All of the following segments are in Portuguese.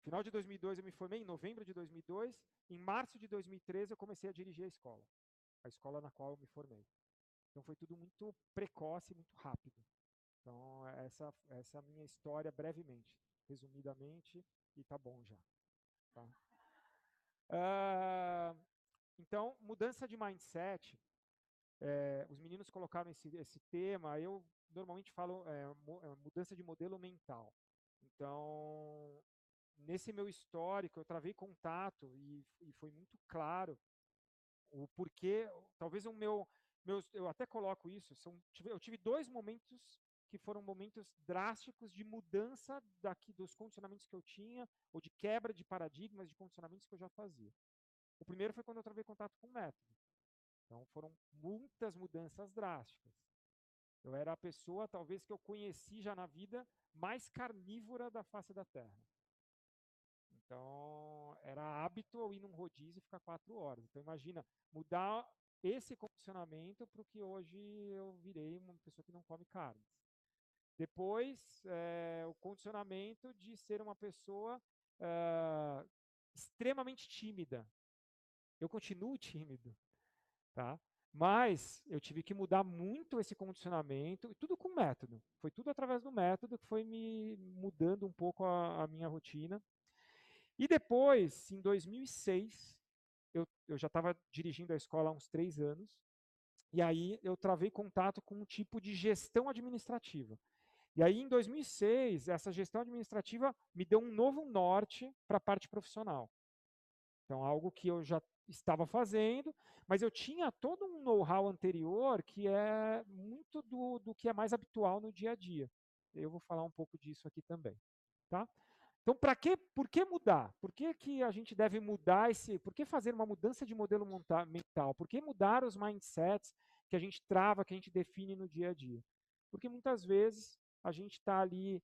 Final de 2002 eu me formei, em novembro de 2002. Em março de 2013 eu comecei a dirigir a escola na qual eu me formei. Então foi tudo muito precoce, muito rápido. Então essa é a minha história brevemente, resumidamente, e tá bom já. Tá? Ah, então, mudança de mindset. Os meninos colocaram esse tema, eu normalmente falo mudança de modelo mental. Então, nesse meu histórico, eu travei contato e foi muito claro o porquê. Talvez eu até coloco isso. Eu tive dois momentos que foram momentos drásticos de mudança dos condicionamentos que eu tinha, ou de quebra de paradigmas de condicionamentos que eu já fazia. O primeiro foi quando eu travei contato com o método. Então, foram muitas mudanças drásticas. Eu era a pessoa, talvez, que eu conheci já na vida mais carnívora da face da Terra. Então, era hábito eu ir num rodízio e ficar 4 horas. Então, imagina, mudar esse condicionamento para o que hoje eu virei uma pessoa que não come carnes. Depois, o condicionamento de ser uma pessoa extremamente tímida. Eu continuo tímido, tá? Mas eu tive que mudar muito esse condicionamento, e tudo com método. Foi tudo através do método que foi me mudando um pouco a minha rotina. E depois, em 2006, eu já estava dirigindo a escola há uns 3 anos, e aí eu travei contato com um tipo de gestão administrativa. E aí, em 2006, essa gestão administrativa me deu um novo norte para a parte profissional. Então, algo que eu já estava fazendo, mas eu tinha todo um know-how anterior que é muito do que é mais habitual no dia a dia. Eu vou falar um pouco disso aqui também. Tá? Então, por que mudar? Por que a gente deve mudar por que fazer uma mudança de modelo mental? Por que mudar os mindsets que a gente trava, que a gente define no dia a dia? Porque muitas vezes a gente está ali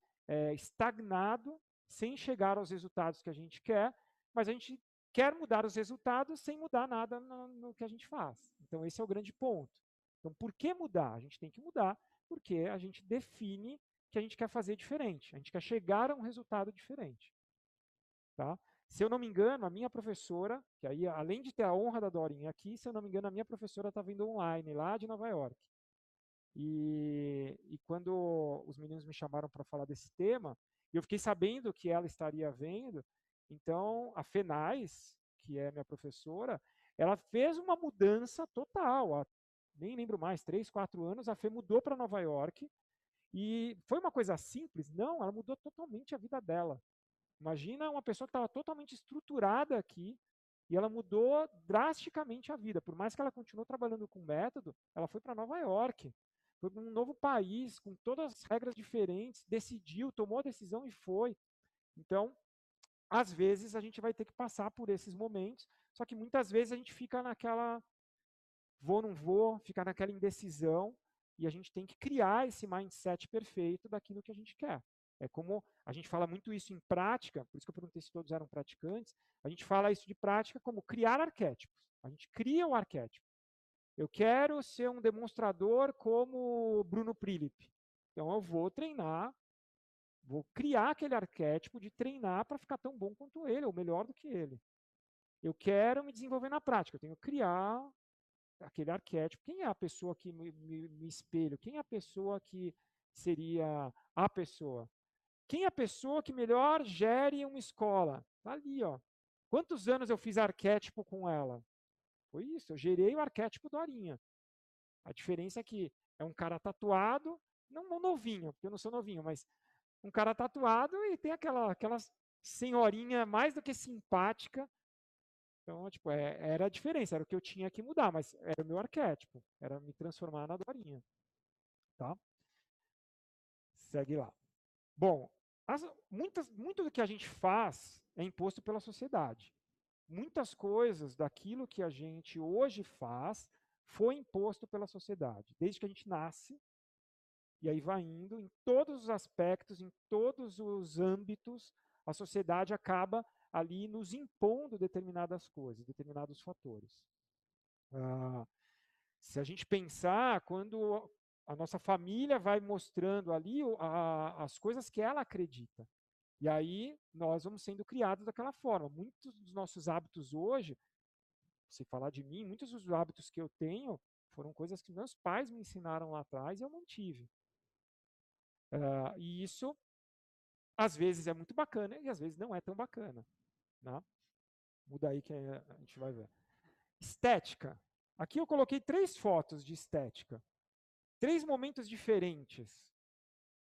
estagnado, sem chegar aos resultados que a gente quer, mas a gente quer mudar os resultados sem mudar nada no que a gente faz. Então, esse é o grande ponto. Então, por que mudar? A gente tem que mudar porque a gente define que a gente quer fazer diferente. A gente quer chegar a um resultado diferente. Tá? Se eu não me engano, a minha professora, que aí, além de ter a honra da Dorinha aqui, se eu não me engano, a minha professora está vindo online, lá de Nova York. E quando os meninos me chamaram para falar desse tema, eu fiquei sabendo que ela estaria vendo, então a FENAIS, que é minha professora, ela fez uma mudança total. Nem lembro mais, 3, 4 anos, a Fê mudou para Nova York, e foi uma coisa simples? Não, ela mudou totalmente a vida dela. Imagina uma pessoa que estava totalmente estruturada aqui e ela mudou drasticamente a vida. Por mais que ela continuou trabalhando com método, ela foi para Nova York. Foi para um novo país, com todas as regras diferentes, decidiu, tomou a decisão e foi. Então, às vezes, a gente vai ter que passar por esses momentos, só que muitas vezes a gente fica naquela vou, não vou, fica naquela indecisão, e a gente tem que criar esse mindset perfeito daquilo que a gente quer. É como a gente fala muito isso em prática, por isso que eu perguntei se todos eram praticantes, a gente fala isso de prática como criar arquétipos. A gente cria o arquétipo. Eu quero ser um demonstrador como Bruno Prilip. Então eu vou treinar, vou criar aquele arquétipo de treinar para ficar tão bom quanto ele, ou melhor do que ele. Eu quero me desenvolver na prática, eu tenho que criar aquele arquétipo. Quem é a pessoa que me espelho? Quem é a pessoa que seria a pessoa? Quem é a pessoa que melhor gere uma escola? Tá ali, ó. Quantos anos eu fiz arquétipo com ela? Foi isso, eu gerei o arquétipo do Arinha. A diferença é que é um cara tatuado, não um novinho, porque eu não sou novinho, mas um cara tatuado e tem aquela senhorinha mais do que simpática. Então, tipo, era a diferença, era o que eu tinha que mudar, mas era o meu arquétipo, era me transformar na Dorinha, tá? Segue lá. Bom, muito do que a gente faz é imposto pela sociedade. Muitas coisas daquilo que a gente hoje faz foi imposto pela sociedade, desde que a gente nasce, e aí vai indo em todos os aspectos, em todos os âmbitos, a sociedade acaba ali nos impondo determinadas coisas, determinados fatores. Ah, se a gente pensar, quando a nossa família vai mostrando ali as coisas que ela acredita. E aí nós vamos sendo criados daquela forma. Muitos dos nossos hábitos hoje, se falar de mim, muitos dos hábitos que eu tenho foram coisas que meus pais me ensinaram lá atrás e eu mantive. E isso, às vezes, é muito bacana e às vezes não é tão bacana. Né? Muda aí que a gente vai ver. Estética. Aqui eu coloquei 3 fotos de estética. 3 momentos diferentes.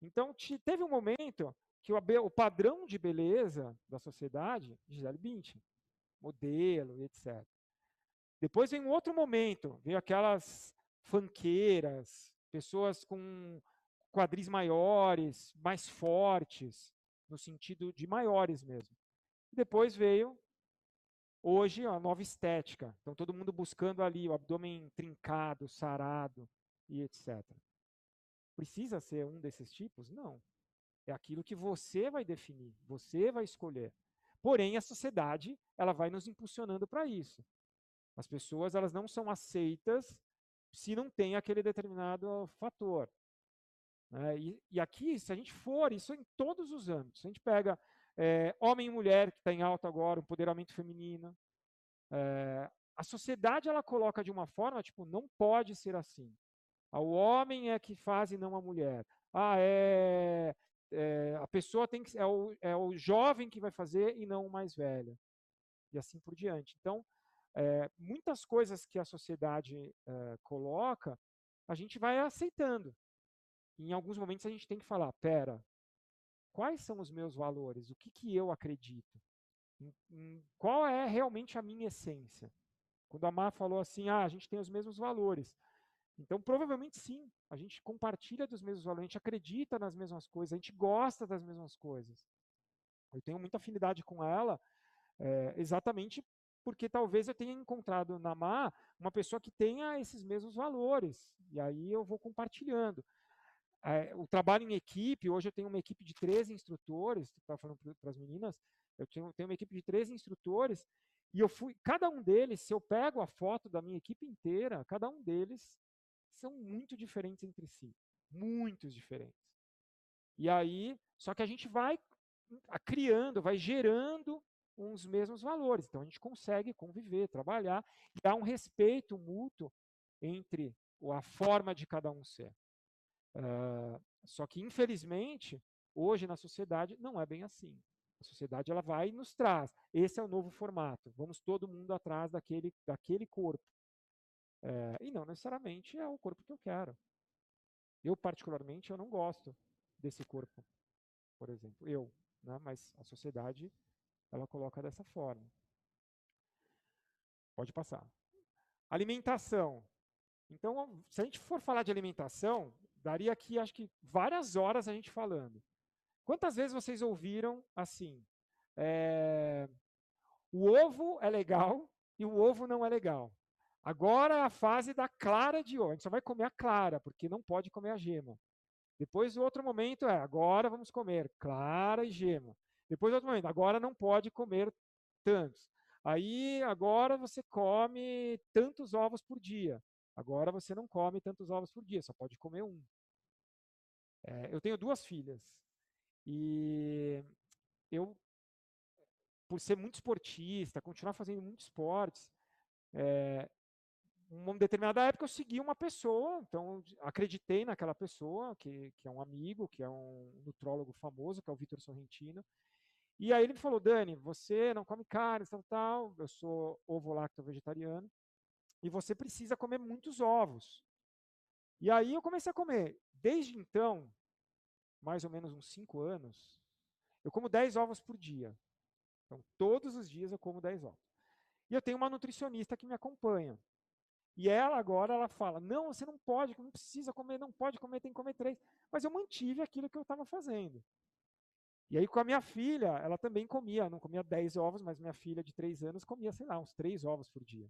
Então, teve um momento que o padrão de beleza da sociedade, Gisele Bündchen, modelo, etc. Depois vem um outro momento, veio aquelas funkeiras, pessoas com quadris maiores, mais fortes, no sentido de maiores mesmo. Depois veio, hoje, a nova estética. Então, todo mundo buscando ali o abdômen trincado, sarado e etc. Precisa ser um desses tipos? Não. É aquilo que você vai definir, você vai escolher. Porém, a sociedade, ela vai nos impulsionando para isso. As pessoas, elas não são aceitas se não tem aquele determinado fator. E aqui, se a gente for, isso é em todos os âmbitos. Se a gente pega homem e mulher, que está em alta agora, o empoderamento feminino, a sociedade, ela coloca de uma forma, tipo, não pode ser assim. O homem é que faz e não a mulher. A pessoa tem que é o jovem que vai fazer e não o mais velho. E assim por diante. Então, muitas coisas que a sociedade coloca, a gente vai aceitando. Em alguns momentos a gente tem que falar, pera, quais são os meus valores? O que eu acredito? Qual é realmente a minha essência? Quando a Má falou assim, a gente tem os mesmos valores. Então, provavelmente sim, a gente compartilha dos mesmos valores, a gente acredita nas mesmas coisas, a gente gosta das mesmas coisas. Eu tenho muita afinidade com ela, exatamente porque talvez eu tenha encontrado na Má uma pessoa que tenha esses mesmos valores, e aí eu vou compartilhando. O trabalho em equipe, hoje eu tenho uma equipe de 13 instrutores, que estava falando para as meninas, eu tenho uma equipe de 13 instrutores, e cada um deles, se eu pego a foto da minha equipe inteira, cada um deles são muito diferentes entre si, muito diferentes. E aí, só que a gente vai criando, vai gerando uns mesmos valores. Então a gente consegue conviver, trabalhar e dar um respeito mútuo entre a forma de cada um ser. Só que, infelizmente, hoje na sociedade não é bem assim. A sociedade ela vai e nos traz. Esse é o novo formato. Vamos todo mundo atrás daquele corpo. E não necessariamente é o corpo que eu quero. Eu, particularmente, eu não gosto desse corpo, por exemplo. Né? Mas a sociedade, ela coloca dessa forma. Pode passar. Alimentação. Então, se a gente for falar de alimentação, daria aqui, acho que, várias horas a gente falando. Quantas vezes vocês ouviram assim, o ovo é legal e o ovo não é legal? Agora é a fase da clara de ovo. A gente só vai comer a clara, porque não pode comer a gema. Depois o outro momento agora vamos comer clara e gema. Depois outro momento, agora não pode comer tantos. Aí agora você come tantos ovos por dia. Agora você não come tantos ovos por dia, só pode comer um. Eu tenho 2 filhas e eu, por ser muito esportista, continuar fazendo muitos esportes, uma determinada época eu segui uma pessoa, então acreditei naquela pessoa, que é um amigo, que é um nutrólogo famoso, que é o Vitor Sorrentino. E aí ele me falou, Dani, você não come carne, tal, eu sou ovo-lacto vegetariano, e você precisa comer muitos ovos. E aí eu comecei a comer. Desde então, mais ou menos uns 5 anos, eu como 10 ovos por dia. Então, todos os dias eu como 10 ovos. E eu tenho uma nutricionista que me acompanha. E ela agora, ela fala, não, você não pode, não precisa comer, não pode comer, tem que comer 3. Mas eu mantive aquilo que eu estava fazendo. E aí com a minha filha, ela também comia, não comia 10 ovos, mas minha filha de 3 anos comia, sei lá, uns 3 ovos por dia.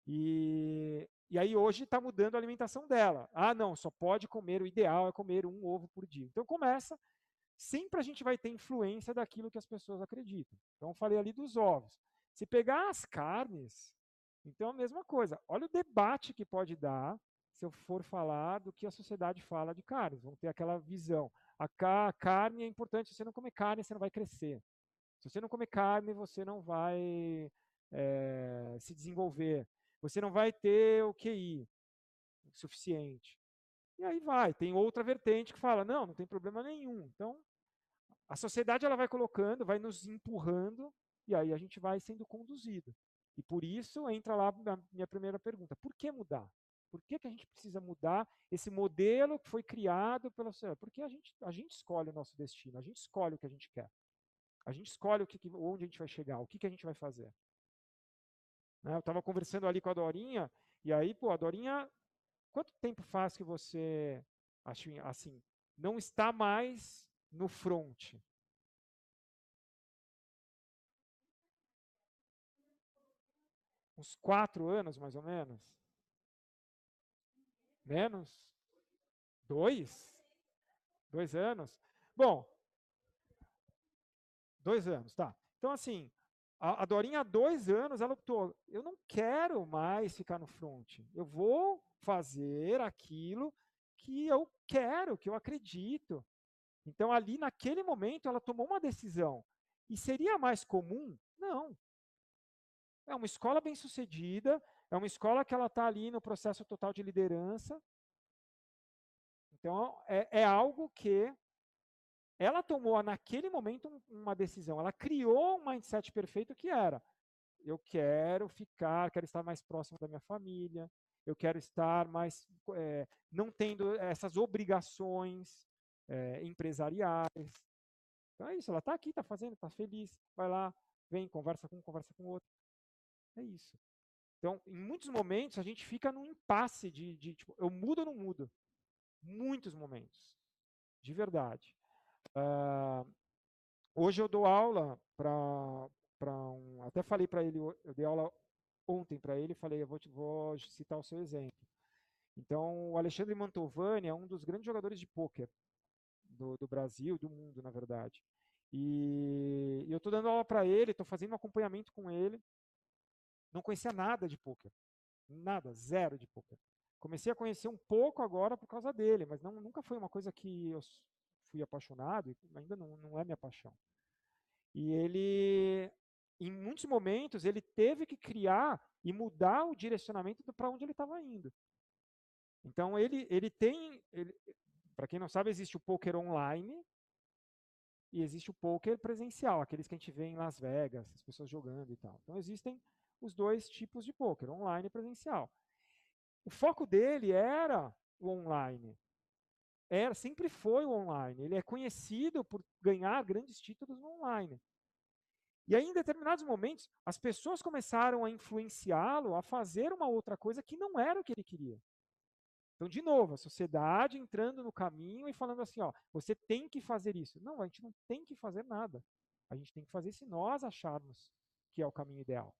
E aí hoje está mudando a alimentação dela. Não, só pode comer, o ideal é comer um ovo por dia. Então começa, sempre a gente vai ter influência daquilo que as pessoas acreditam. Então eu falei ali dos ovos. Se pegar as carnes, então a mesma coisa. Olha o debate que pode dar se eu for falar do que a sociedade fala de carnes. Vamos ter aquela visão. a carne é importante. Se você não comer carne, você não vai crescer. Se você não comer carne, você não vai se desenvolver. Você não vai ter o QI suficiente. E aí vai. Tem outra vertente que fala, não, não tem problema nenhum. Então, a sociedade ela vai colocando, vai nos empurrando, e aí a gente vai sendo conduzido. E por isso entra lá na minha primeira pergunta: por que mudar? Por que a gente precisa mudar esse modelo que foi criado pela sociedade? Porque a gente escolhe o nosso destino, a gente escolhe o que a gente quer. A gente escolhe onde a gente vai chegar, o que a gente vai fazer. Né? Eu estava conversando ali com a Dorinha, e aí, pô, a Dorinha, quanto tempo faz que você, assim, não está mais no front? Uns 4 anos, mais ou menos? Menos? 2? 2 anos? Bom, 2 anos, tá. Então, assim, a Dorinha, há 2 anos, ela optou, eu não quero mais ficar no front. Eu vou fazer aquilo que eu quero, que eu acredito. Então, ali, naquele momento, ela tomou uma decisão. E seria mais comum? Não. É uma escola bem-sucedida, é uma escola que ela está ali no processo total de liderança. Então, é algo que ela tomou naquele momento uma decisão. Ela criou um mindset perfeito que era: eu quero estar mais próximo da minha família, eu quero estar mais, não tendo essas obrigações empresariais. Então é isso, ela está aqui, está fazendo, está feliz, vai lá, vem, conversa com um, conversa com o outro. É isso. Então, em muitos momentos, a gente fica num impasse de tipo, eu mudo ou não mudo? Muitos momentos, de verdade. Uh, Hoje eu dou aula para até falei para ele, eu dei aula ontem para ele, falei, vou citar o seu exemplo. Então, o Alexandre Mantovani é um dos grandes jogadores de pôquer do Brasil, do mundo, na verdade. E eu estou dando aula para ele, estou fazendo um acompanhamento com ele. Não conhecia nada de pôquer, nada, zero de pôquer. Comecei a conhecer um pouco agora por causa dele, mas nunca foi uma coisa que eu fui apaixonado, e ainda não é minha paixão. E ele, em muitos momentos, ele teve que criar e mudar o direcionamento para onde ele estava indo. Então, para quem não sabe, existe o poker online e existe o poker presencial, aqueles que a gente vê em Las Vegas, as pessoas jogando e tal. Então, existem os dois tipos de poker, online e presencial. O foco dele era o online. Sempre foi o online. Ele é conhecido por ganhar grandes títulos no online. E aí, em determinados momentos, as pessoas começaram a influenciá-lo a fazer uma outra coisa que não era o que ele queria. Então, de novo, a sociedade entrando no caminho e falando assim, ó, você tem que fazer isso. Não, a gente não tem que fazer nada. A gente tem que fazer se nós acharmos que é o caminho ideal.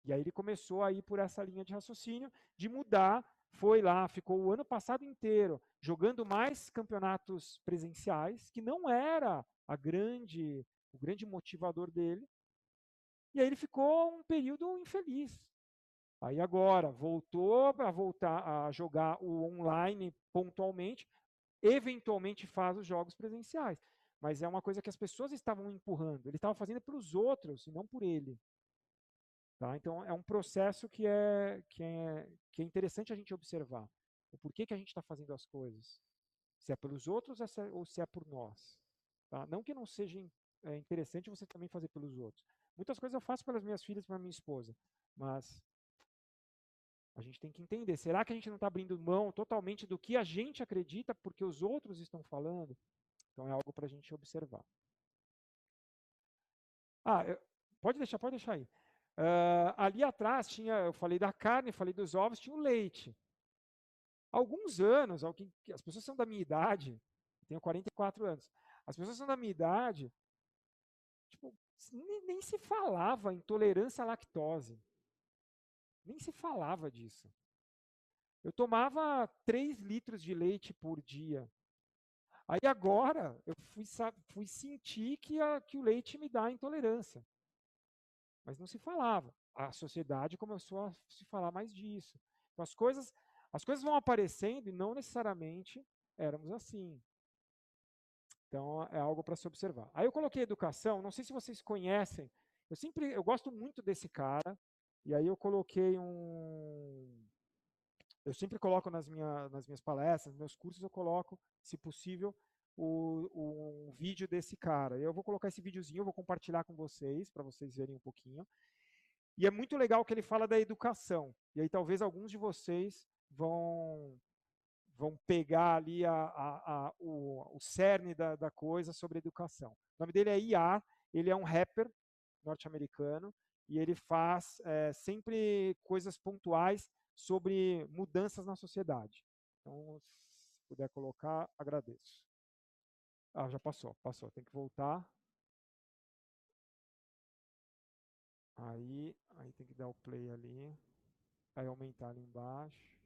E aí ele começou a ir por essa linha de raciocínio, de mudar, foi lá, ficou o ano passado inteiro jogando mais campeonatos presenciais, que não era o grande motivador dele. E aí ele ficou um período infeliz. Aí agora voltou a voltar a jogar o online pontualmente, eventualmente faz os jogos presenciais. Mas é uma coisa que as pessoas estavam empurrando. Ele estava fazendo pelos outros e não por ele. Tá? Então é um processo que é interessante a gente observar. O porquê que a gente está fazendo as coisas. Se é pelos outros ou se é por nós. Tá? Não que não seja interessante você também fazer pelos outros. Muitas coisas eu faço pelas minhas filhas e para minha esposa. Mas a gente tem que entender, será que a gente não está abrindo mão totalmente do que a gente acredita porque os outros estão falando? Então é algo para a gente observar. Ah, pode deixar aí. Ali atrás eu falei da carne, falei dos ovos, tinha o leite. Alguns anos, as pessoas são da minha idade, eu tenho 44 anos, as pessoas são da minha idade, tipo, nem se falava em intolerância à lactose. Nem se falava disso. Eu tomava 3 litros de leite por dia. Aí agora eu fui sentir que o leite me dá intolerância. Mas não se falava. A sociedade começou a se falar mais disso. Então as coisas vão aparecendo e não necessariamente éramos assim. Então, é algo para se observar. Aí eu coloquei educação, não sei se vocês conhecem, eu gosto muito desse cara, e aí eu coloquei eu sempre coloco nas minhas palestras, nos meus cursos, eu coloco, se possível, um vídeo desse cara. Eu vou colocar esse videozinho, eu vou compartilhar com vocês, para vocês verem um pouquinho. E é muito legal que ele fala da educação. E aí talvez alguns de vocês vão pegar ali o cerne da coisa sobre educação. O nome dele é IA, ele é um rapper norte-americano, e ele faz sempre coisas pontuais sobre mudanças na sociedade. Então, se puder colocar, agradeço. Ah, já passou, tem que voltar. Aí tem que dar o play ali, aí aumentar ali embaixo.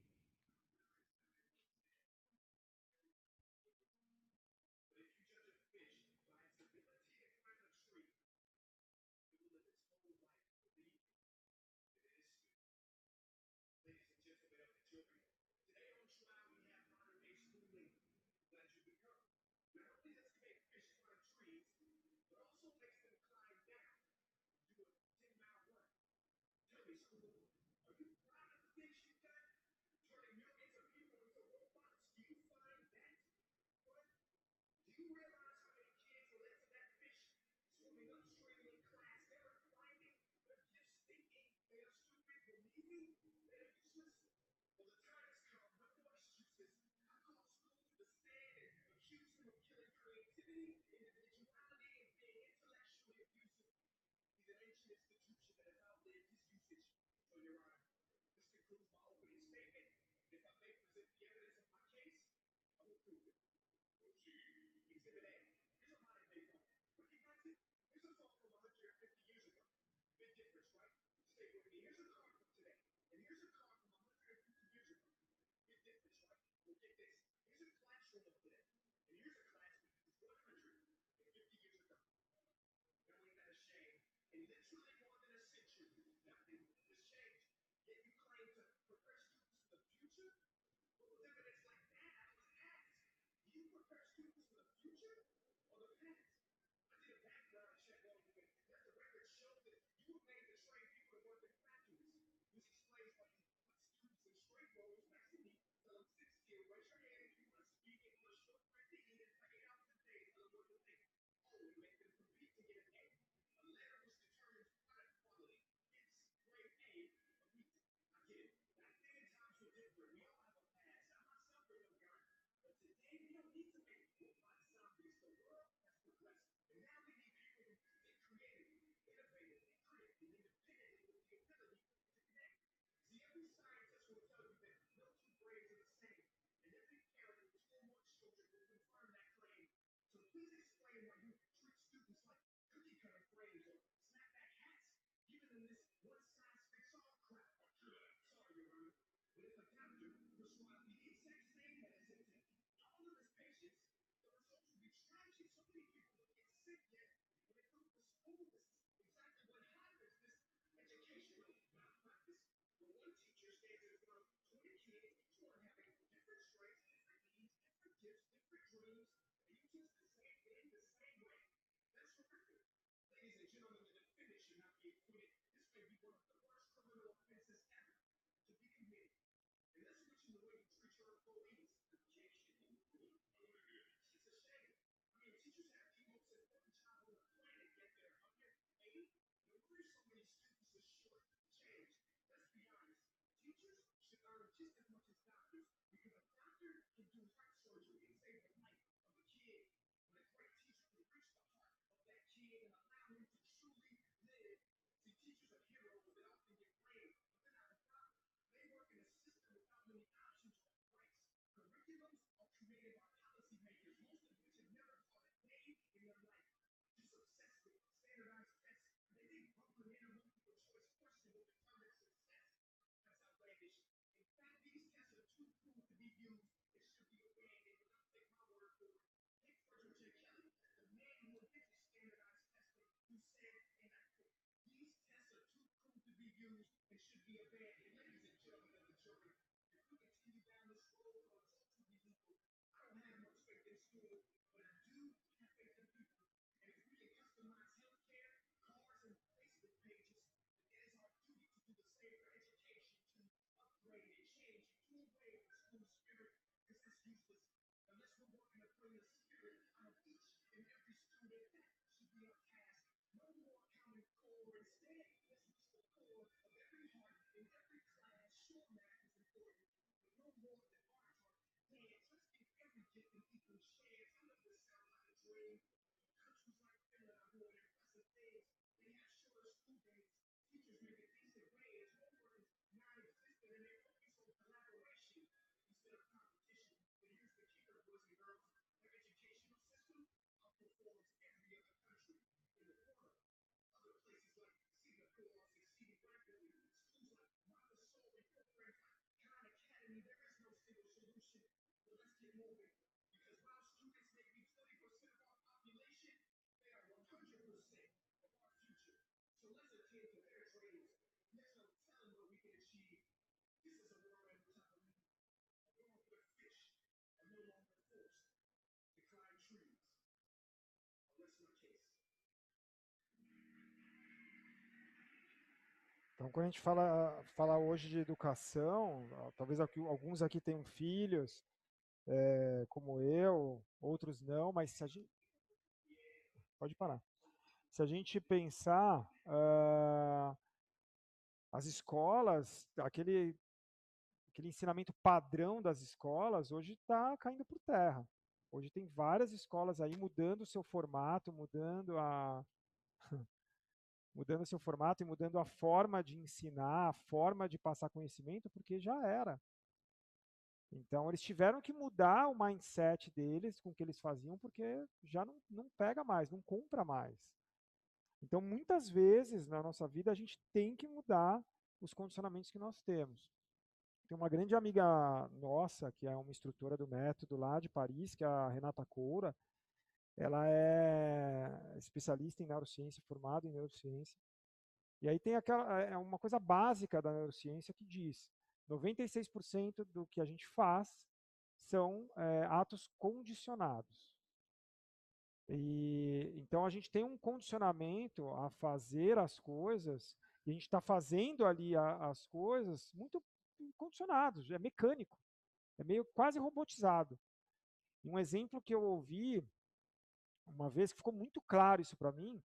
Então, quando a gente fala hoje de educação, talvez alguns aqui tenham filhos, como eu, outros não, mas se a gente, pode parar. Se a gente pensar, as escolas, aquele ensinamento padrão das escolas, hoje está caindo por terra. Hoje tem várias escolas aí mudando o seu formato, mudando o seu formato e mudando a forma de ensinar, a forma de passar conhecimento, porque já era. Então, eles tiveram que mudar o mindset deles com o que eles faziam, porque já não pega mais, não compra mais. Então, muitas vezes na nossa vida, a gente tem que mudar os condicionamentos que nós temos. Tem uma grande amiga nossa, que é uma instrutora do método lá de Paris, que é a Renata Coura. Ela é especialista em neurociência, formada em neurociência. E aí tem uma coisa básica da neurociência que diz: 96% do que a gente faz são atos condicionados. E então a gente tem um condicionamento a fazer as coisas, e a gente está fazendo ali as coisas muito condicionados, é mecânico, é meio quase robotizado. E um exemplo que eu ouvi uma vez, que ficou muito claro isso para mim: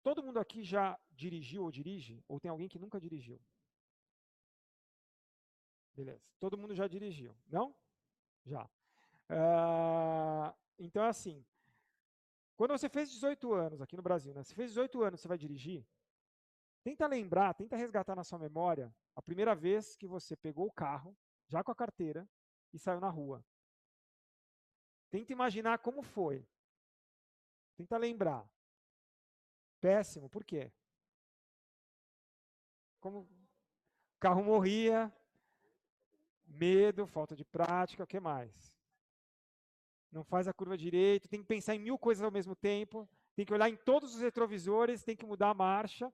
todo mundo aqui já dirigiu ou dirige? Ou tem alguém que nunca dirigiu? Beleza. Todo mundo já dirigiu, não? Já. Então, assim, quando você fez 18 anos aqui no Brasil, né? Você fez 18 anos, você vai dirigir? Tenta lembrar, tenta resgatar na sua memória a primeira vez que você pegou o carro, já com a carteira, e saiu na rua. Tenta imaginar como foi. Tenta lembrar. Péssimo, por quê? Como o carro morria, medo, falta de prática, o que mais? Não faz a curva direito, tem que pensar em 1000 coisas ao mesmo tempo, tem que olhar em todos os retrovisores, tem que mudar a marcha.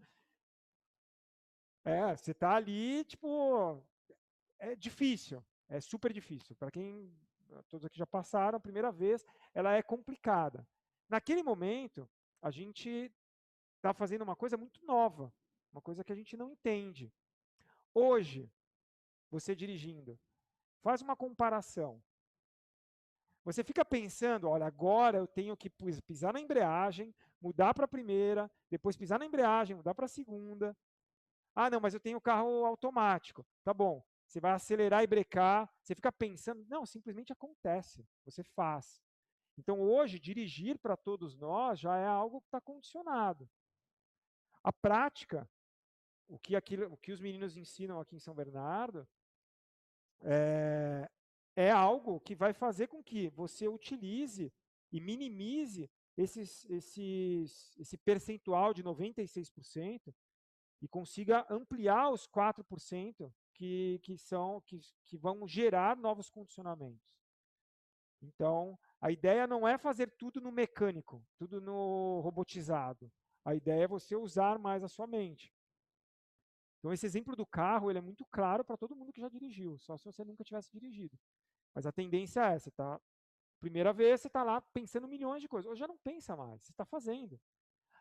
Você está ali, tipo, é difícil, é super difícil. Para quem, todos aqui já passaram, a primeira vez, ela é complicada. Naquele momento, a gente está fazendo uma coisa muito nova, uma coisa que a gente não entende. Hoje, você dirigindo, faz uma comparação. Você fica pensando, olha, agora eu tenho que pisar na embreagem, mudar para a primeira, depois pisar na embreagem, mudar para a segunda. Ah, não, mas eu tenho carro automático. Tá bom. Você vai acelerar e brecar. Você fica pensando. Não, simplesmente acontece. Você faz. Então, hoje, dirigir para todos nós já é algo que está condicionado. A prática, o que os meninos ensinam aqui em São Bernardo, é algo que vai fazer com que você utilize e minimize esse percentual de 96% e consiga ampliar os 4% que vão gerar novos condicionamentos. Então, a ideia não é fazer tudo no mecânico, tudo no robotizado. A ideia é você usar mais a sua mente. Então, esse exemplo do carro ele é muito claro para todo mundo que já dirigiu, só se você nunca tivesse dirigido. Mas a tendência é, primeira vez, você está lá pensando milhões de coisas. Hoje já não pensa mais, você está fazendo.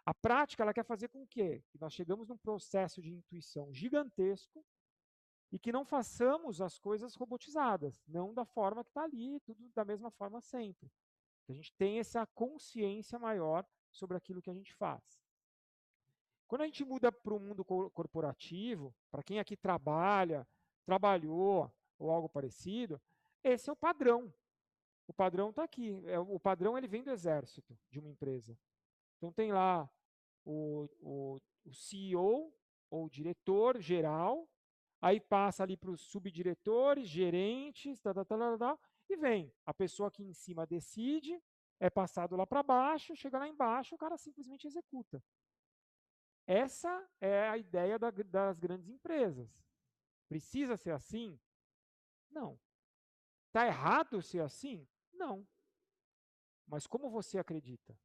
A prática, ela quer fazer com que nós chegamos num processo de intuição gigantesco, e que não façamos as coisas robotizadas, não da forma que está ali, tudo da mesma forma sempre. Que a gente tem essa consciência maior sobre aquilo que a gente faz. Quando a gente muda para o mundo corporativo, para quem aqui trabalha, trabalhou ou algo parecido, esse é o padrão. O padrão está aqui. O padrão ele vem do exército de uma empresa. Então tem lá o CEO ou diretor geral, aí passa ali para os subdiretores, gerentes, e vem a pessoa que em cima decide, é passado lá para baixo, chega lá embaixo, o cara simplesmente executa. Essa é a ideia das grandes empresas. Precisa ser assim? Não. Está errado ser assim? Não. Mas como você acredita?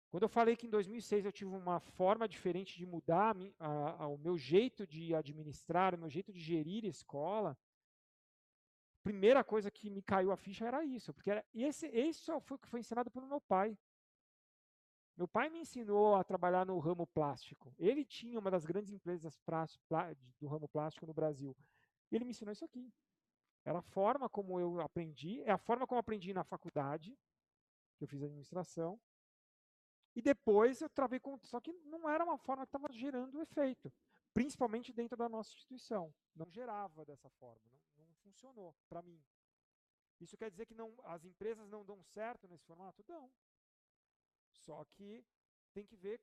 Quando eu falei que em 2006 eu tive uma forma diferente de mudar o meu jeito de administrar, o meu jeito de gerir a escola, a primeira coisa que me caiu a ficha era isso, porque isso foi o que foi ensinado pelo meu pai. Meu pai me ensinou a trabalhar no ramo plástico. Ele tinha uma das grandes empresas do ramo plástico no Brasil. E ele me ensinou isso aqui. Era a forma como eu aprendi, é a forma como eu aprendi na faculdade, que eu fiz administração, e depois eu travei com. Só que não era uma forma que estava gerando efeito, principalmente dentro da nossa instituição. Não gerava dessa forma, não funcionou para mim. Isso quer dizer que as empresas não dão certo nesse formato? Dão. Só que tem que ver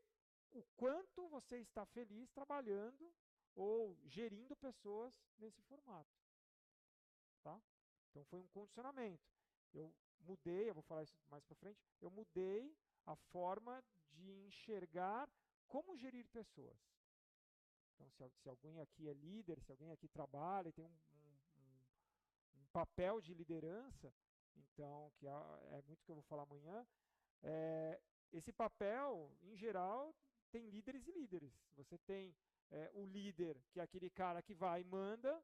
o quanto você está feliz trabalhando ou gerindo pessoas nesse formato. Tá? Então foi um condicionamento. Eu mudei, eu vou falar isso mais para frente, eu mudei a forma de enxergar como gerir pessoas. Então, se alguém aqui é líder, se alguém aqui trabalha e tem um papel de liderança, então, que é muito que eu vou falar amanhã, esse papel, em geral, tem líderes e líderes. Você tem o líder, que é aquele cara que vai e manda,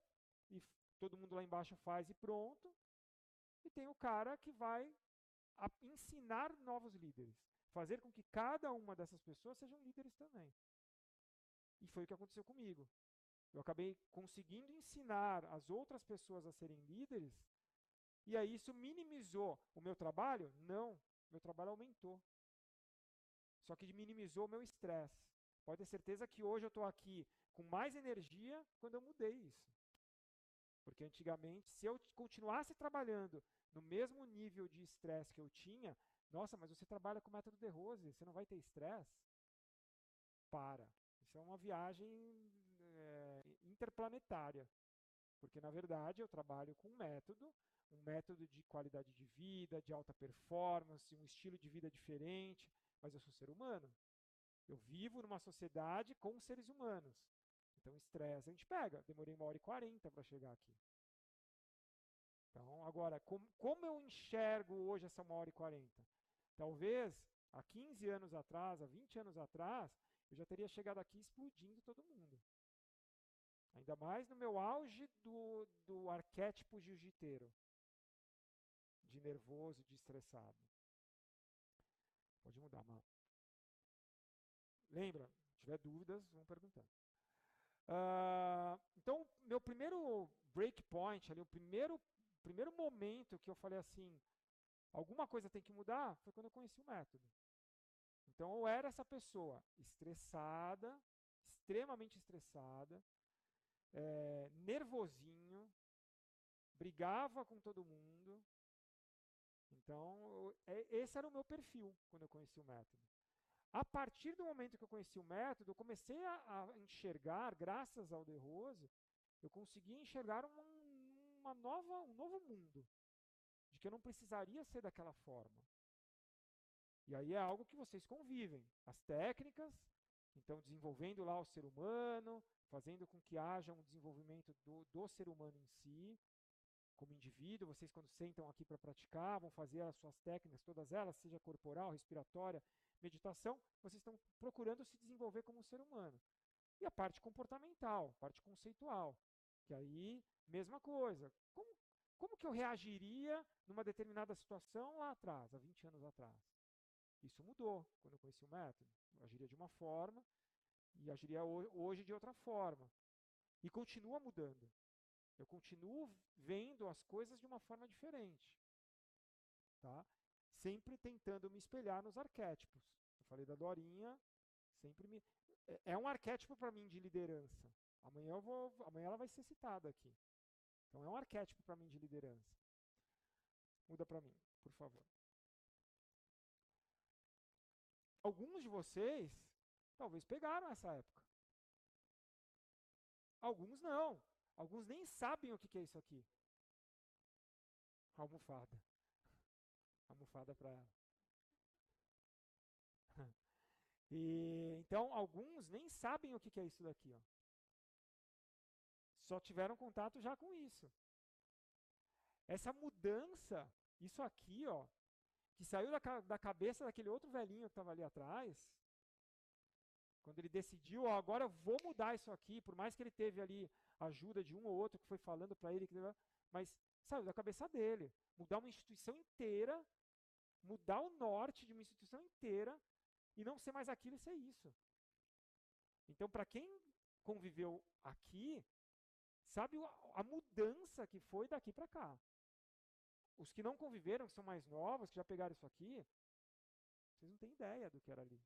e todo mundo lá embaixo faz e pronto. E tem o cara que vai ensinar novos líderes, fazer com que cada uma dessas pessoas sejam líderes também. E foi o que aconteceu comigo. Eu acabei conseguindo ensinar as outras pessoas a serem líderes, e aí isso minimizou o meu trabalho? Não, meu trabalho aumentou. Só que minimizou o meu estresse. Pode ter certeza que hoje eu estou aqui com mais energia quando eu mudei isso. Porque antigamente, se eu continuasse trabalhando no mesmo nível de estresse que eu tinha, nossa, mas você trabalha com o método de Rose, você não vai ter estresse? Para. Isso é uma viagem interplanetária. Porque, na verdade, eu trabalho com um método de qualidade de vida, de alta performance, um estilo de vida diferente, mas eu sou ser humano. Eu vivo numa sociedade com seres humanos. Então, estresse a gente pega. Demorei 1h40 para chegar aqui. Então, agora, como eu enxergo hoje essa 1h40? Talvez há 15 anos atrás, há 20 anos atrás, eu já teria chegado aqui explodindo todo mundo. Ainda mais no meu auge do arquétipo jiu-jiteiro, de nervoso, de estressado. Pode mudar, Mal. Lembra? Se tiver dúvidas, vão perguntando. Então, meu primeiro breakpoint, ali, o primeiro momento que eu falei assim, alguma coisa tem que mudar, foi quando eu conheci o método. Então, eu era essa pessoa estressada, extremamente estressada, nervosinho, brigava com todo mundo. Então, esse era o meu perfil quando eu conheci o método. A partir do momento que eu conheci o método, eu comecei a enxergar, graças ao De Rose, eu consegui enxergar um novo mundo, de que eu não precisaria ser daquela forma. E aí é algo que vocês convivem. As técnicas, então desenvolvendo lá o ser humano, fazendo com que haja um desenvolvimento do ser humano em si, como indivíduo. Vocês, quando sentam aqui para praticar, vão fazer as suas técnicas, todas elas, seja corporal, respiratória, meditação, vocês estão procurando se desenvolver como um ser humano. E a parte comportamental, parte conceitual, que aí, mesma coisa. Como que eu reagiria numa determinada situação lá atrás, há 20 anos atrás? Isso mudou quando eu conheci o método. Eu agiria de uma forma e agiria hoje de outra forma. E continua mudando. Eu continuo vendo as coisas de uma forma diferente. Tá? Sempre tentando me espelhar nos arquétipos. Eu falei da Dorinha, sempre me... É um arquétipo para mim de liderança. Amanhã ela vai ser citada aqui. Então é um arquétipo para mim de liderança. Muda para mim, por favor. Alguns de vocês talvez pegaram essa época. Alguns não. Alguns nem sabem o que é isso aqui. Almofada. Almofada para... Então, alguns nem sabem o que é isso daqui. Ó. Só tiveram contato já com isso. Essa mudança, isso aqui, ó, que saiu da cabeça daquele outro velhinho que estava ali atrás, quando ele decidiu, ó, agora eu vou mudar isso aqui, por mais que ele teve ali ajuda de um ou outro que foi falando para ele, mas saiu da cabeça dele. Mudar uma instituição inteira, mudar o norte de uma instituição inteira e não ser mais aquilo e ser isso. Então, para quem conviveu aqui, sabe a mudança que foi daqui para cá. Os que não conviveram, que são mais novos, que já pegaram isso aqui, vocês não têm ideia do que era ali.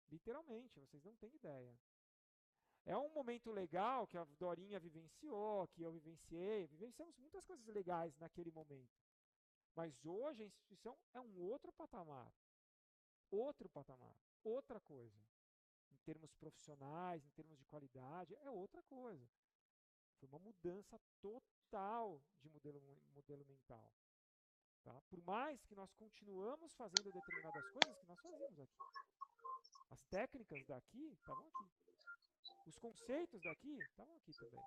Literalmente, vocês não têm ideia. É um momento legal que a Dorinha vivenciou, que eu vivenciei. Vivenciamos muitas coisas legais naquele momento. Mas hoje a instituição é um outro patamar. Outro patamar. Outra coisa. Em termos profissionais, em termos de qualidade, é outra coisa. Foi uma mudança total de modelo mental. Tá? Por mais que nós continuamos fazendo determinadas coisas que nós fazíamos aqui. As técnicas daqui estavam aqui. Os conceitos daqui estavam aqui também.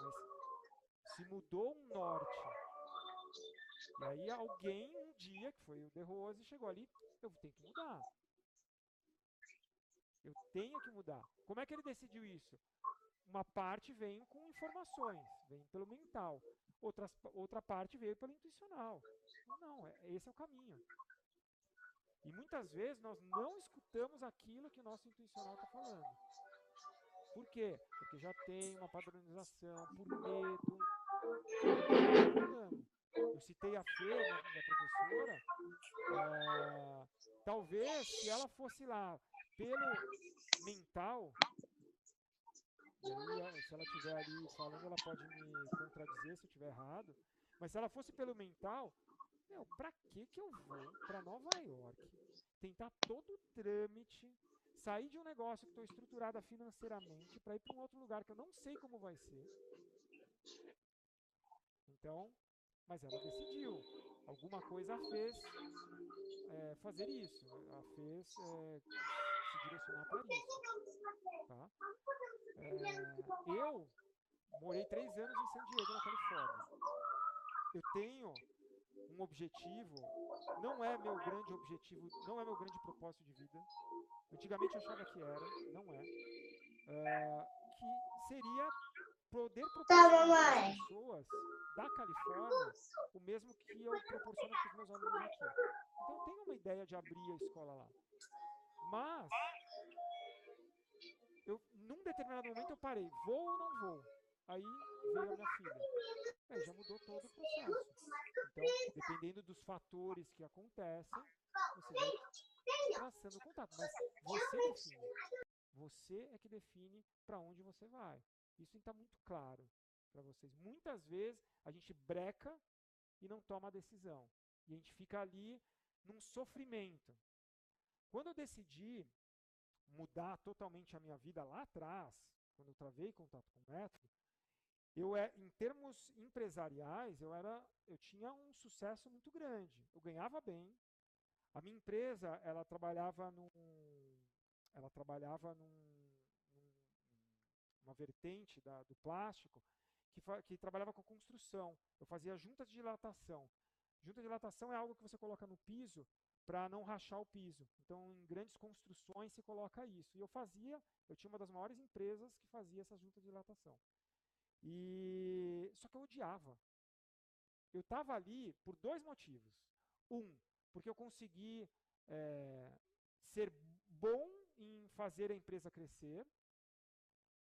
Mas se mudou um norte. E aí alguém um dia, que foi o De Rose, chegou ali, eu tenho que mudar. Eu tenho que mudar. Como é que ele decidiu isso? Uma parte vem com informações, vem pelo mental. Outra parte veio pelo intuicional. Não, esse é o caminho. E muitas vezes nós não escutamos aquilo que o nosso intuicional está falando. Por quê? Porque já tem uma padronização, por medo. Eu citei a Fê, minha professora. Talvez se ela fosse lá pelo mental, e aí se ela estiver ali falando, ela pode me contradizer se eu estiver errado, mas se ela fosse pelo mental, pra que eu vou para Nova York, tentar todo o trâmite, sair de um negócio que estou estruturada financeiramente para ir para um outro lugar que eu não sei como vai ser. Então, mas ela decidiu. Alguma coisa a fez fazer isso. A fez se direcionar para isso. Tá? Eu morei 3 anos em San Diego, na Califórnia. Eu tenho um objetivo, não é meu grande objetivo, não é meu grande propósito de vida. Antigamente eu achava que era, não é. Que seria poder proporcionar para as pessoas da Califórnia o mesmo que eu proporciono para os meus alunos aqui. Então eu tenho uma ideia de abrir a escola lá. Mas, num determinado momento eu parei, vou ou não vou? Aí veio a minha filha. Aí já mudou todo o processo. Então, dependendo dos fatores que acontecem, você vai traçando o contato. Mas você define. Você é que define para onde você vai. Isso está muito claro para vocês. Muitas vezes a gente breca e não toma a decisão. E a gente fica ali num sofrimento. Quando eu decidi mudar totalmente a minha vida lá atrás, quando eu travei contato com o método, em termos empresariais, eu tinha um sucesso muito grande. Eu ganhava bem. A minha empresa, ela trabalhava numa vertente do plástico que trabalhava com construção. Eu fazia juntas de dilatação. Junta de dilatação é algo que você coloca no piso para não rachar o piso. Então, em grandes construções se coloca isso. E eu tinha uma das maiores empresas que fazia essas juntas de dilatação. Só que eu odiava. Eu estava ali por 2 motivos. Porque eu consegui ser bom em fazer a empresa crescer.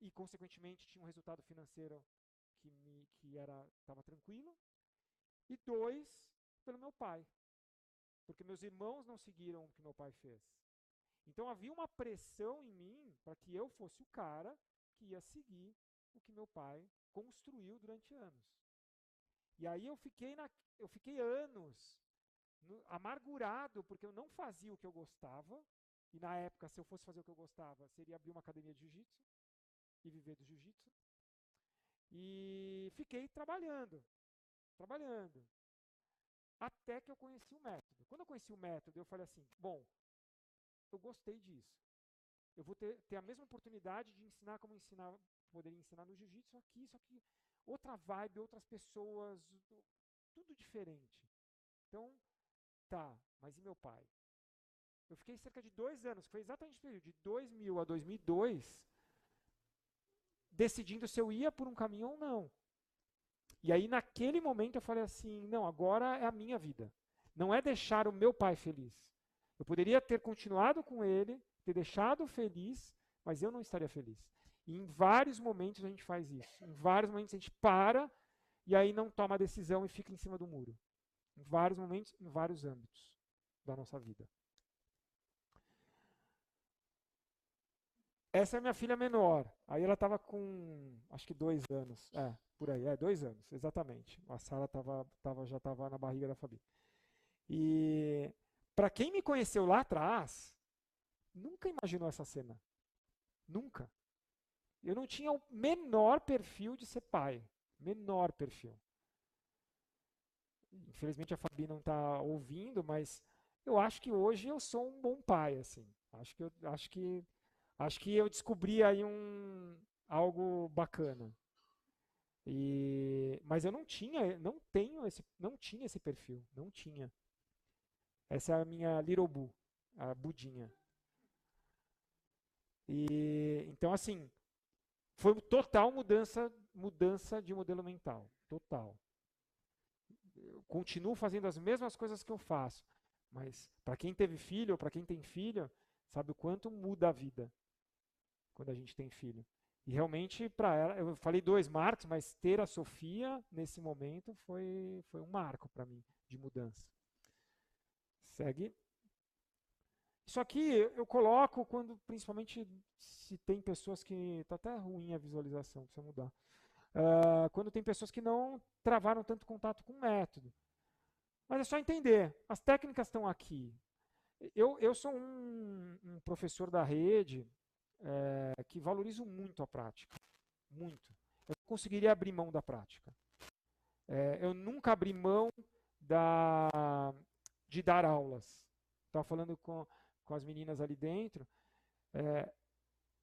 e, consequentemente, tinha um resultado financeiro que estava tranquilo. E 2, pelo meu pai, porque meus irmãos não seguiram o que meu pai fez. Então havia uma pressão em mim para que eu fosse o cara que ia seguir o que meu pai construiu durante anos. E aí eu fiquei anos amargurado porque eu não fazia o que eu gostava. E na época, se eu fosse fazer o que eu gostava, seria abrir uma academia de jiu-jitsu e viver do jiu-jitsu. E fiquei trabalhando, até que eu conheci o método. Quando eu conheci o método, eu falei assim, bom, eu gostei disso. Eu vou ter a mesma oportunidade de ensinar como poderia ensinar no jiu-jitsu aqui, só que outra vibe, outras pessoas, tudo diferente. Então, tá, mas e meu pai? Eu fiquei cerca de 2 anos, que foi exatamente o período, de 2000 a 2002, decidindo se eu ia por um caminho ou não. E aí, naquele momento, eu falei assim, não, agora é a minha vida. Não é deixar o meu pai feliz. Eu poderia ter continuado com ele, ter deixado feliz, mas eu não estaria feliz. E em vários momentos a gente faz isso. Em vários momentos a gente para e aí não toma a decisão e fica em cima do muro. Em vários momentos, em vários âmbitos da nossa vida. Essa é a minha filha menor. Aí ela estava com, acho que 2 anos. Por aí, 2 anos, exatamente. A Sara já estava na barriga da Fabi. E para quem me conheceu lá atrás, nunca imaginou essa cena. Nunca. Eu não tinha o menor perfil de ser pai. Menor perfil. Infelizmente a Fabi não está ouvindo, mas eu acho que hoje eu sou um bom pai, assim. Acho que eu descobri aí algo bacana. Mas eu não tinha esse perfil, não tinha. Essa é a minha Little Boo, a Budinha. E então assim, foi total mudança de modelo mental, total. Eu continuo fazendo as mesmas coisas que eu faço, mas para quem teve filho ou para quem tem filho, sabe o quanto muda a vida quando a gente tem filho. E realmente, para ela, eu falei 2 marcos, mas ter a Sofia nesse momento foi um marco para mim de mudança. Segue. Isso aqui eu coloco quando, principalmente, se tem pessoas que. Está até ruim a visualização, precisa mudar. Quando tem pessoas que não travaram tanto contato com o método. Mas é só entender, as técnicas estão aqui. Eu sou um professor da rede que valorizo muito a prática. Muito. Eu não conseguiria abrir mão da prática. Eu nunca abri mão de dar aulas. Estava falando com as meninas ali dentro.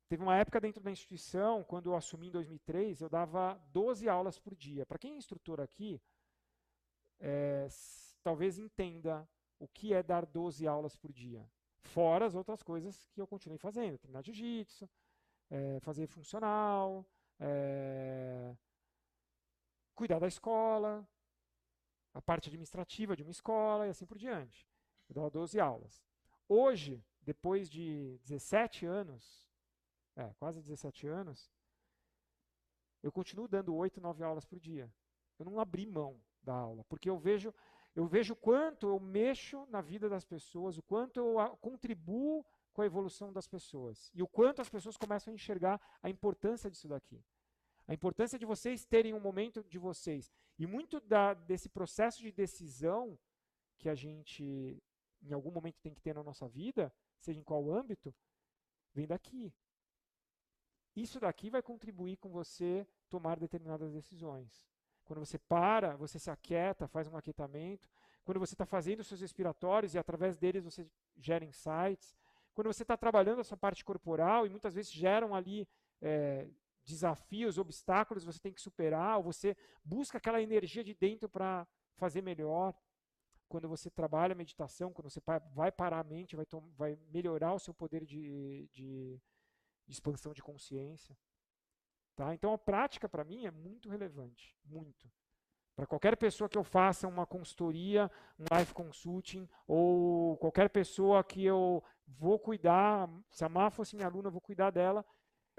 Teve uma época dentro da instituição, quando eu assumi em 2003, eu dava 12 aulas por dia. Para quem é instrutor aqui, talvez entenda o que é dar 12 aulas por dia. Fora as outras coisas que eu continuei fazendo. Treinar jiu-jitsu, fazer funcional, cuidar da escola, a parte administrativa de uma escola e assim por diante. Eu dava 12 aulas. Hoje, depois de 17 anos, quase 17 anos, eu continuo dando 8, 9 aulas por dia. Eu não abri mão da aula, porque eu vejo o quanto eu mexo na vida das pessoas, o quanto eu contribuo com a evolução das pessoas e o quanto as pessoas começam a enxergar a importância disso daqui. A importância de vocês terem um momento de vocês. E muito desse processo de decisão que a gente, em algum momento, tem que ter na nossa vida, seja em qual âmbito, vem daqui. Isso daqui vai contribuir com você tomar determinadas decisões. Quando você para, você se aquieta, faz um aquietamento. Quando você está fazendo os seus respiratórios e através deles você gera insights. Quando você está trabalhando a sua parte corporal e muitas vezes geram ali desafios, obstáculos, você tem que superar, ou você busca aquela energia de dentro para fazer melhor. Quando você trabalha a meditação, quando você vai parar a mente, vai melhorar o seu poder de expansão de consciência. Tá? Então a prática para mim é muito relevante, muito. Para qualquer pessoa que eu faça uma consultoria, um life consulting, ou qualquer pessoa que eu vou cuidar, se a Má fosse minha aluna, eu vou cuidar dela,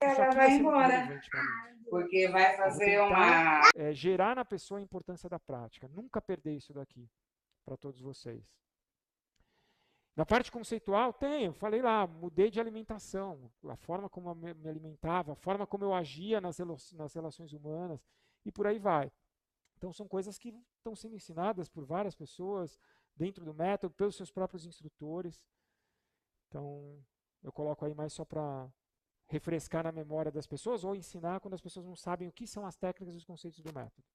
isso ela aqui vai vai ser muito embora. relevante para mim. Porque vai Eu vou fazer tentar uma. gerar na pessoa a importância da prática. Nunca perder isso daqui para todos vocês. Na parte conceitual, tem, eu falei lá, mudei de alimentação, a forma como eu me alimentava, a forma como eu agia nas relações humanas e por aí vai. Então, são coisas que estão sendo ensinadas por várias pessoas dentro do método, pelos seus próprios instrutores. Então, eu coloco aí mais só para refrescar na memória das pessoas ou ensinar quando as pessoas não sabem o que são as técnicas e os conceitos do método.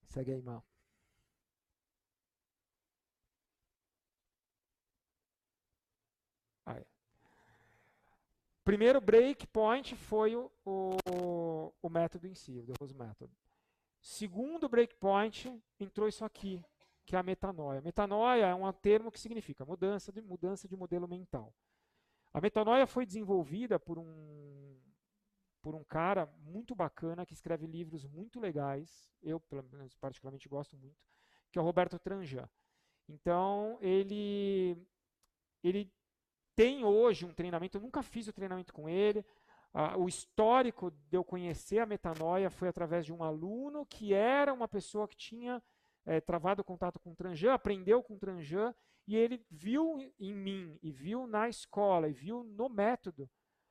Segue aí, Mal. Ah, é. Primeiro breakpoint foi o método em si, o The Rose Method. Segundo breakpoint, entrou isso aqui, que é a metanoia. Metanoia é um termo que significa mudança de modelo mental. A metanoia foi desenvolvida por um cara muito bacana que escreve livros muito legais, eu particularmente gosto muito, que é o Roberto Tranjan. Então, ele tem hoje um treinamento, eu nunca fiz o treinamento com ele. O histórico de eu conhecer a metanoia foi através de um aluno que era uma pessoa que tinha travado contato com o Tranjan, aprendeu com o Tranjan, e ele viu em mim, e viu na escola, e viu no método,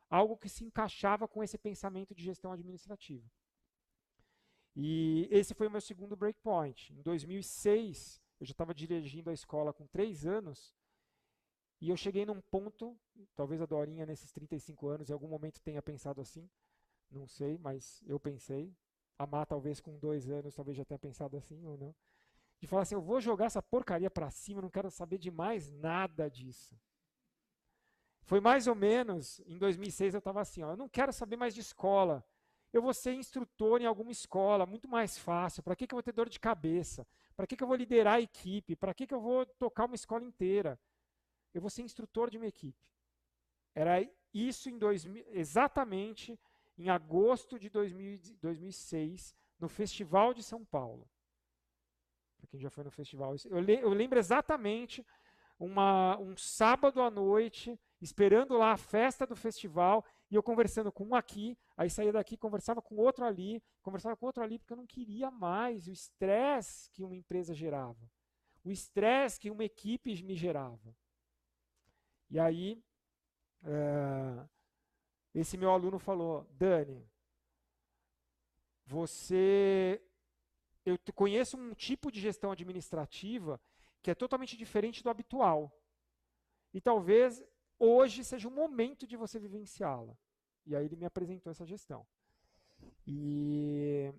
algo que se encaixava com esse pensamento de gestão administrativa. E esse foi o meu segundo breakpoint. Em 2006, eu já estava dirigindo a escola com 3 anos, e eu cheguei num ponto, talvez a Dorinha nesses 35 anos em algum momento tenha pensado assim, não sei, mas eu pensei. A Má talvez com 2 anos talvez já tenha pensado assim ou não. De falar assim, eu vou jogar essa porcaria para cima, não quero saber de mais nada disso. Foi mais ou menos, em 2006 eu estava assim, ó, eu não quero saber mais de escola. Eu vou ser instrutor em alguma escola, muito mais fácil. Para que eu vou ter dor de cabeça? Para que eu vou liderar a equipe? Para que eu vou tocar uma escola inteira? Eu vou ser instrutor de uma equipe. Era isso exatamente em agosto de 2006, no Festival de São Paulo. Para quem já foi no festival, eu lembro exatamente um sábado à noite, esperando lá a festa do festival, e eu conversando com um aqui, aí saía daqui, conversava com outro ali, porque eu não queria mais o estresse que uma empresa gerava, o estresse que uma equipe me gerava. E aí, esse meu aluno falou, Dani, eu conheço um tipo de gestão administrativa que é totalmente diferente do habitual. E talvez hoje seja o momento de você vivenciá-la. E aí ele me apresentou essa gestão. E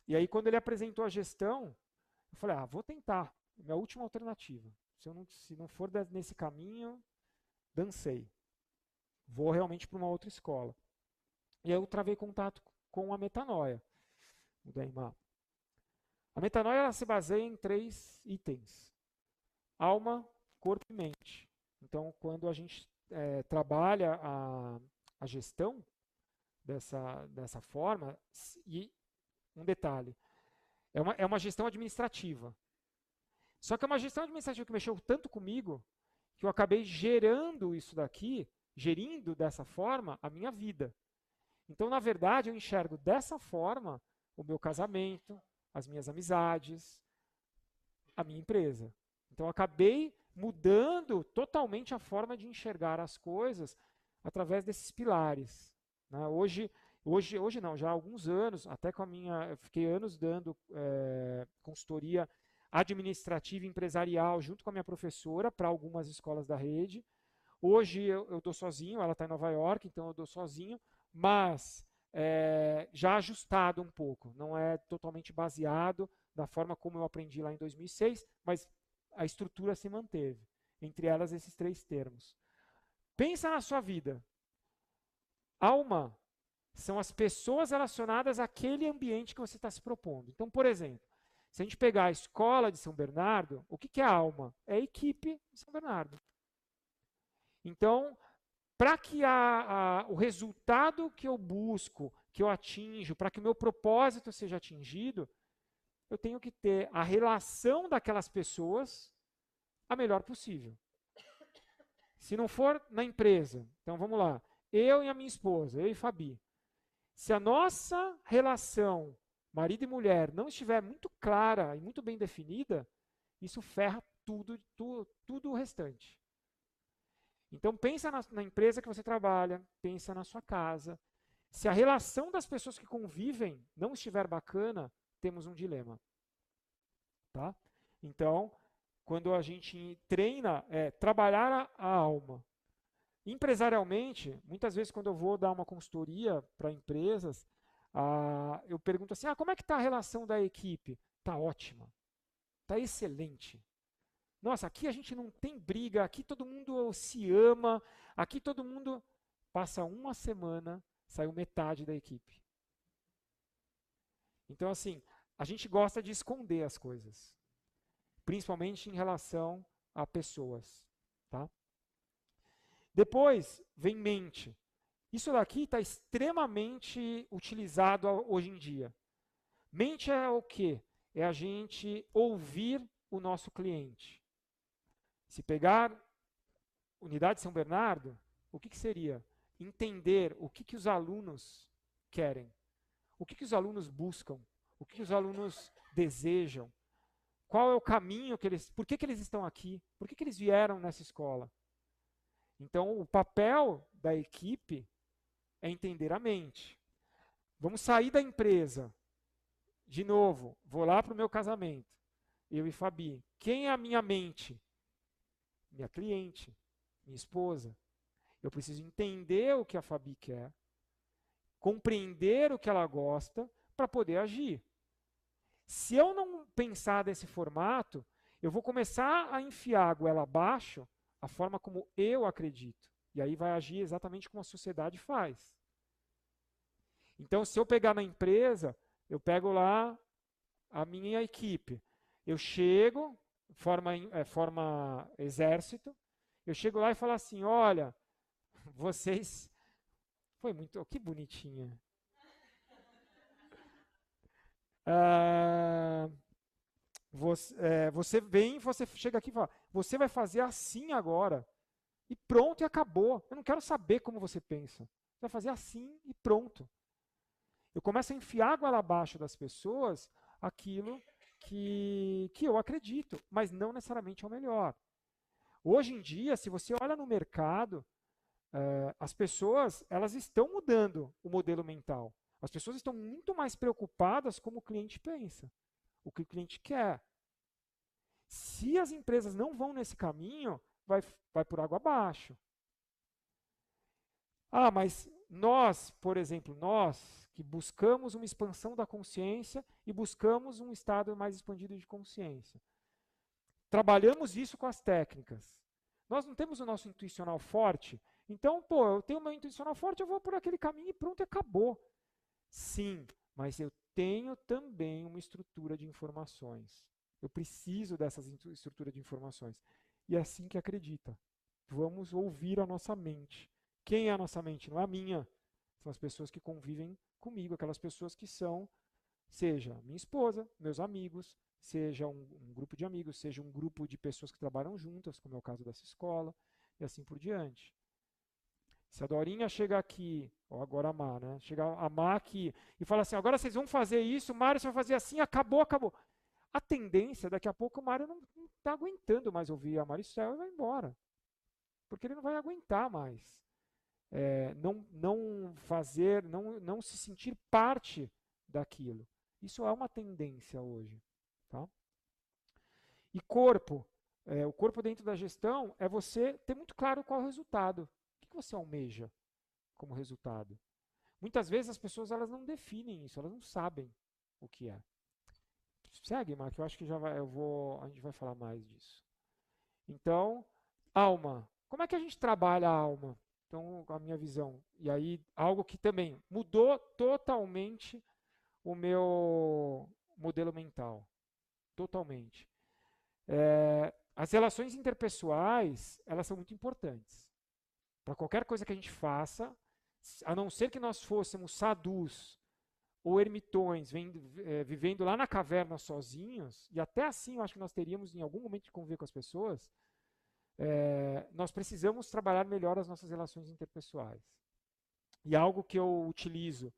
aí quando ele apresentou a gestão, eu falei, vou tentar. É minha última alternativa. Se não for nesse caminho, dancei. Vou realmente para uma outra escola. E aí eu travei contato com a metanoia, o Daimar. A metanoia ela se baseia em 3 itens: alma, corpo e mente. Então, quando a gente trabalha a gestão dessa forma, e um detalhe, é uma gestão administrativa. Só que é uma gestão administrativa que mexeu tanto comigo que eu acabei gerando isso daqui, gerindo dessa forma a minha vida. Então, na verdade, eu enxergo dessa forma o meu casamento, as minhas amizades, a minha empresa. Então, eu acabei mudando totalmente a forma de enxergar as coisas através desses pilares. Né? Hoje não, já há alguns anos, até com a minha, eu fiquei anos dando consultoria administrativa e empresarial junto com a minha professora para algumas escolas da rede. Hoje eu dou sozinho, ela está em Nova York, então eu dou sozinho, mas já ajustado um pouco, não é totalmente baseado da forma como eu aprendi lá em 2006, mas a estrutura se manteve, entre elas esses 3 termos. Pensa na sua vida. Alma são as pessoas relacionadas àquele ambiente que você está se propondo. Então, por exemplo, se a gente pegar a escola de São Bernardo, o que é a alma? É a equipe de São Bernardo. Então, para que o resultado que eu busco, que eu atinjo, para que o meu propósito seja atingido, eu tenho que ter a relação daquelas pessoas a melhor possível. Se não for na empresa, então vamos lá, eu e a minha esposa, eu e Fabi, se a nossa relação marido e mulher não estiver muito clara e muito bem definida, isso ferra tudo o restante. Então pensa na empresa que você trabalha, pensa na sua casa. Se a relação das pessoas que convivem não estiver bacana, temos um dilema. Tá? Então, quando a gente treina, é trabalhar a alma. Empresarialmente, muitas vezes quando eu vou dar uma consultoria para empresas, eu pergunto assim, como é que está a relação da equipe? Está ótima, está excelente. Nossa, aqui a gente não tem briga, aqui todo mundo se ama, aqui todo mundo passa uma semana, saiu metade da equipe. Então, assim, a gente gosta de esconder as coisas, principalmente em relação a pessoas. Tá? Depois vem mente. Isso daqui está extremamente utilizado hoje em dia. Mente é o quê? É a gente ouvir o nosso cliente. Se pegar Unidade São Bernardo, o que seria? Entender o que os alunos querem, o que os alunos buscam, o que os alunos desejam, qual é o caminho que eles... Por que eles estão aqui? Por que eles vieram nessa escola? Então, o papel da equipe é entender a mente. Vamos sair da empresa. De novo, vou lá para o meu casamento. Eu e Fabi. Quem é a minha mente? Minha cliente, minha esposa. Eu preciso entender o que a Fabi quer, compreender o que ela gosta para poder agir. Se eu não pensar desse formato, eu vou começar a enfiar a goela abaixo a forma como eu acredito. E aí vai agir exatamente como a sociedade faz. Então, se eu pegar na empresa, eu pego lá a minha equipe. Eu chego, forma exército, eu chego lá e falo assim, olha, vocês... Foi muito... Que bonitinha. Você vem, você chega aqui e fala, você vai fazer assim agora. E pronto, e acabou. Eu não quero saber como você pensa. Você vai fazer assim e pronto. Eu começo a enfiar água abaixo das pessoas aquilo que eu acredito, mas não necessariamente é o melhor. Hoje em dia, se você olha no mercado, as pessoas elas estão mudando o modelo mental. As pessoas estão muito mais preocupadas como o cliente pensa, o que o cliente quer. Se as empresas não vão nesse caminho, vai por água abaixo. Mas nós, por exemplo, nós que buscamos uma expansão da consciência e buscamos um estado mais expandido de consciência. Trabalhamos isso com as técnicas. Nós não temos o nosso intuicional forte, então, eu tenho o meu intuicional forte, eu vou por aquele caminho e pronto, acabou. Sim, mas eu tenho também uma estrutura de informações. Eu preciso dessas estrutura de informações. E é assim que acredita. Vamos ouvir a nossa mente. Quem é a nossa mente? Não é a minha. São as pessoas que convivem comigo, aquelas pessoas que são, seja minha esposa, meus amigos, seja um grupo de amigos, seja um grupo de pessoas que trabalham juntas, como é o caso dessa escola, e assim por diante. Se a Dorinha chega aqui, ou agora a Má, né? Chega a Má aqui e fala assim, agora vocês vão fazer isso, o Mário vai fazer assim, acabou, acabou. A tendência, daqui a pouco o Mário não está aguentando mais ouvir a Maricel e vai embora. Porque ele não vai aguentar mais. Não fazer, não se sentir parte daquilo. Isso é uma tendência hoje. Tá? E corpo. O corpo dentro da gestão é você ter muito claro qual é o resultado. O que você almeja como resultado? Muitas vezes as pessoas elas não definem isso, elas não sabem o que é. Segue, Mark, eu acho que a gente vai falar mais disso. Então, alma. Como é que a gente trabalha a alma? Então, a minha visão. E aí, algo que também mudou totalmente o meu modelo mental. Totalmente. As relações interpessoais, elas são muito importantes. Para qualquer coisa que a gente faça, a não ser que nós fôssemos sadhus ou ermitões, vivendo lá na caverna sozinhos, e até assim eu acho que nós teríamos em algum momento de conviver com as pessoas, nós precisamos trabalhar melhor as nossas relações interpessoais. E algo que eu utilizo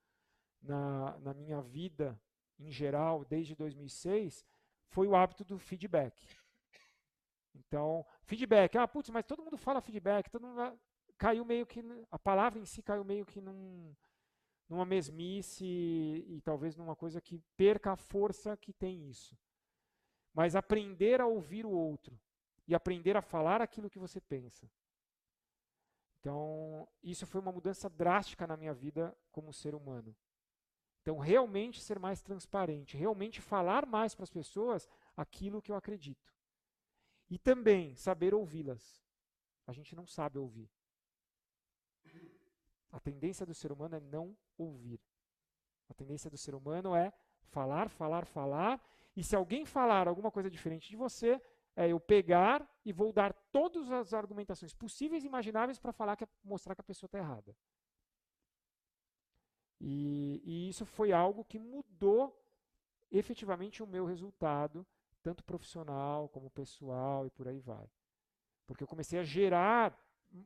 na minha vida, em geral, desde 2006, foi o hábito do feedback. Então, feedback, putz, mas todo mundo fala feedback, todo mundo caiu meio que, a palavra em si caiu meio que numa mesmice e talvez numa coisa que perca a força que tem isso. Mas aprender a ouvir o outro e aprender a falar aquilo que você pensa. Então, isso foi uma mudança drástica na minha vida como ser humano. Então, realmente ser mais transparente, realmente falar mais para as pessoas aquilo que eu acredito. E também saber ouvi-las. A gente não sabe ouvir. A tendência do ser humano é não ouvir. A tendência do ser humano é falar, falar, falar. E se alguém falar alguma coisa diferente de você, é eu pegar e vou dar todas as argumentações possíveis e imagináveis para mostrar que a pessoa está errada. E isso foi algo que mudou efetivamente o meu resultado, tanto profissional como pessoal e por aí vai. Porque eu comecei a gerar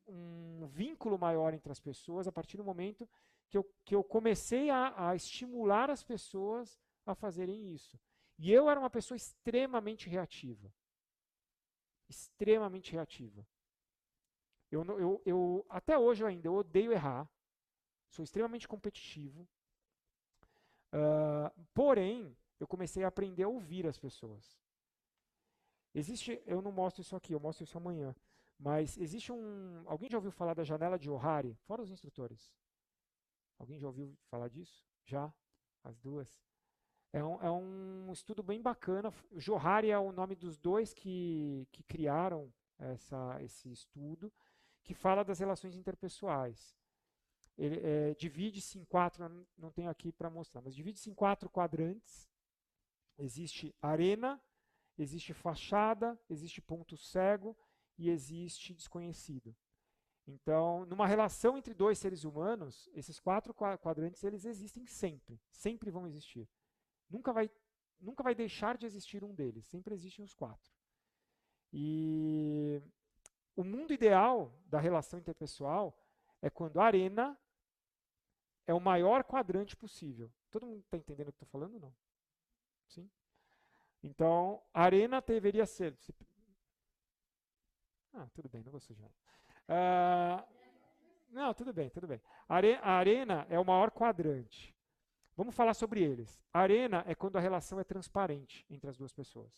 um vínculo maior entre as pessoas a partir do momento que eu comecei a estimular as pessoas a fazerem isso. E eu era uma pessoa extremamente reativa. Extremamente reativa. Até hoje ainda, eu odeio errar. Sou extremamente competitivo. Porém, eu comecei a aprender a ouvir as pessoas. Eu não mostro isso aqui, eu mostro isso amanhã. Mas existe um. Alguém já ouviu falar da janela de Ohari? Fora os instrutores. Alguém já ouviu falar disso? Já? As duas? É um estudo bem bacana. Johari é o nome dos dois que criaram esse estudo, que fala das relações interpessoais. Ele divide-se em quatro, não tenho aqui para mostrar, mas divide-se em quatro quadrantes. Existe arena, existe fachada, existe ponto cego e existe desconhecido. Então, numa relação entre dois seres humanos, esses quatro quadrantes eles existem sempre, sempre vão existir. Nunca vai deixar de existir um deles, sempre existem os quatro. E o mundo ideal da relação interpessoal é quando a arena é o maior quadrante possível. Todo mundo está entendendo o que estou falando? Não? Sim? Então, a arena deveria ser. Tudo bem, não vou sujar. Não, tudo bem, tudo bem. A arena é o maior quadrante. Vamos falar sobre eles. A arena é quando a relação é transparente entre as duas pessoas.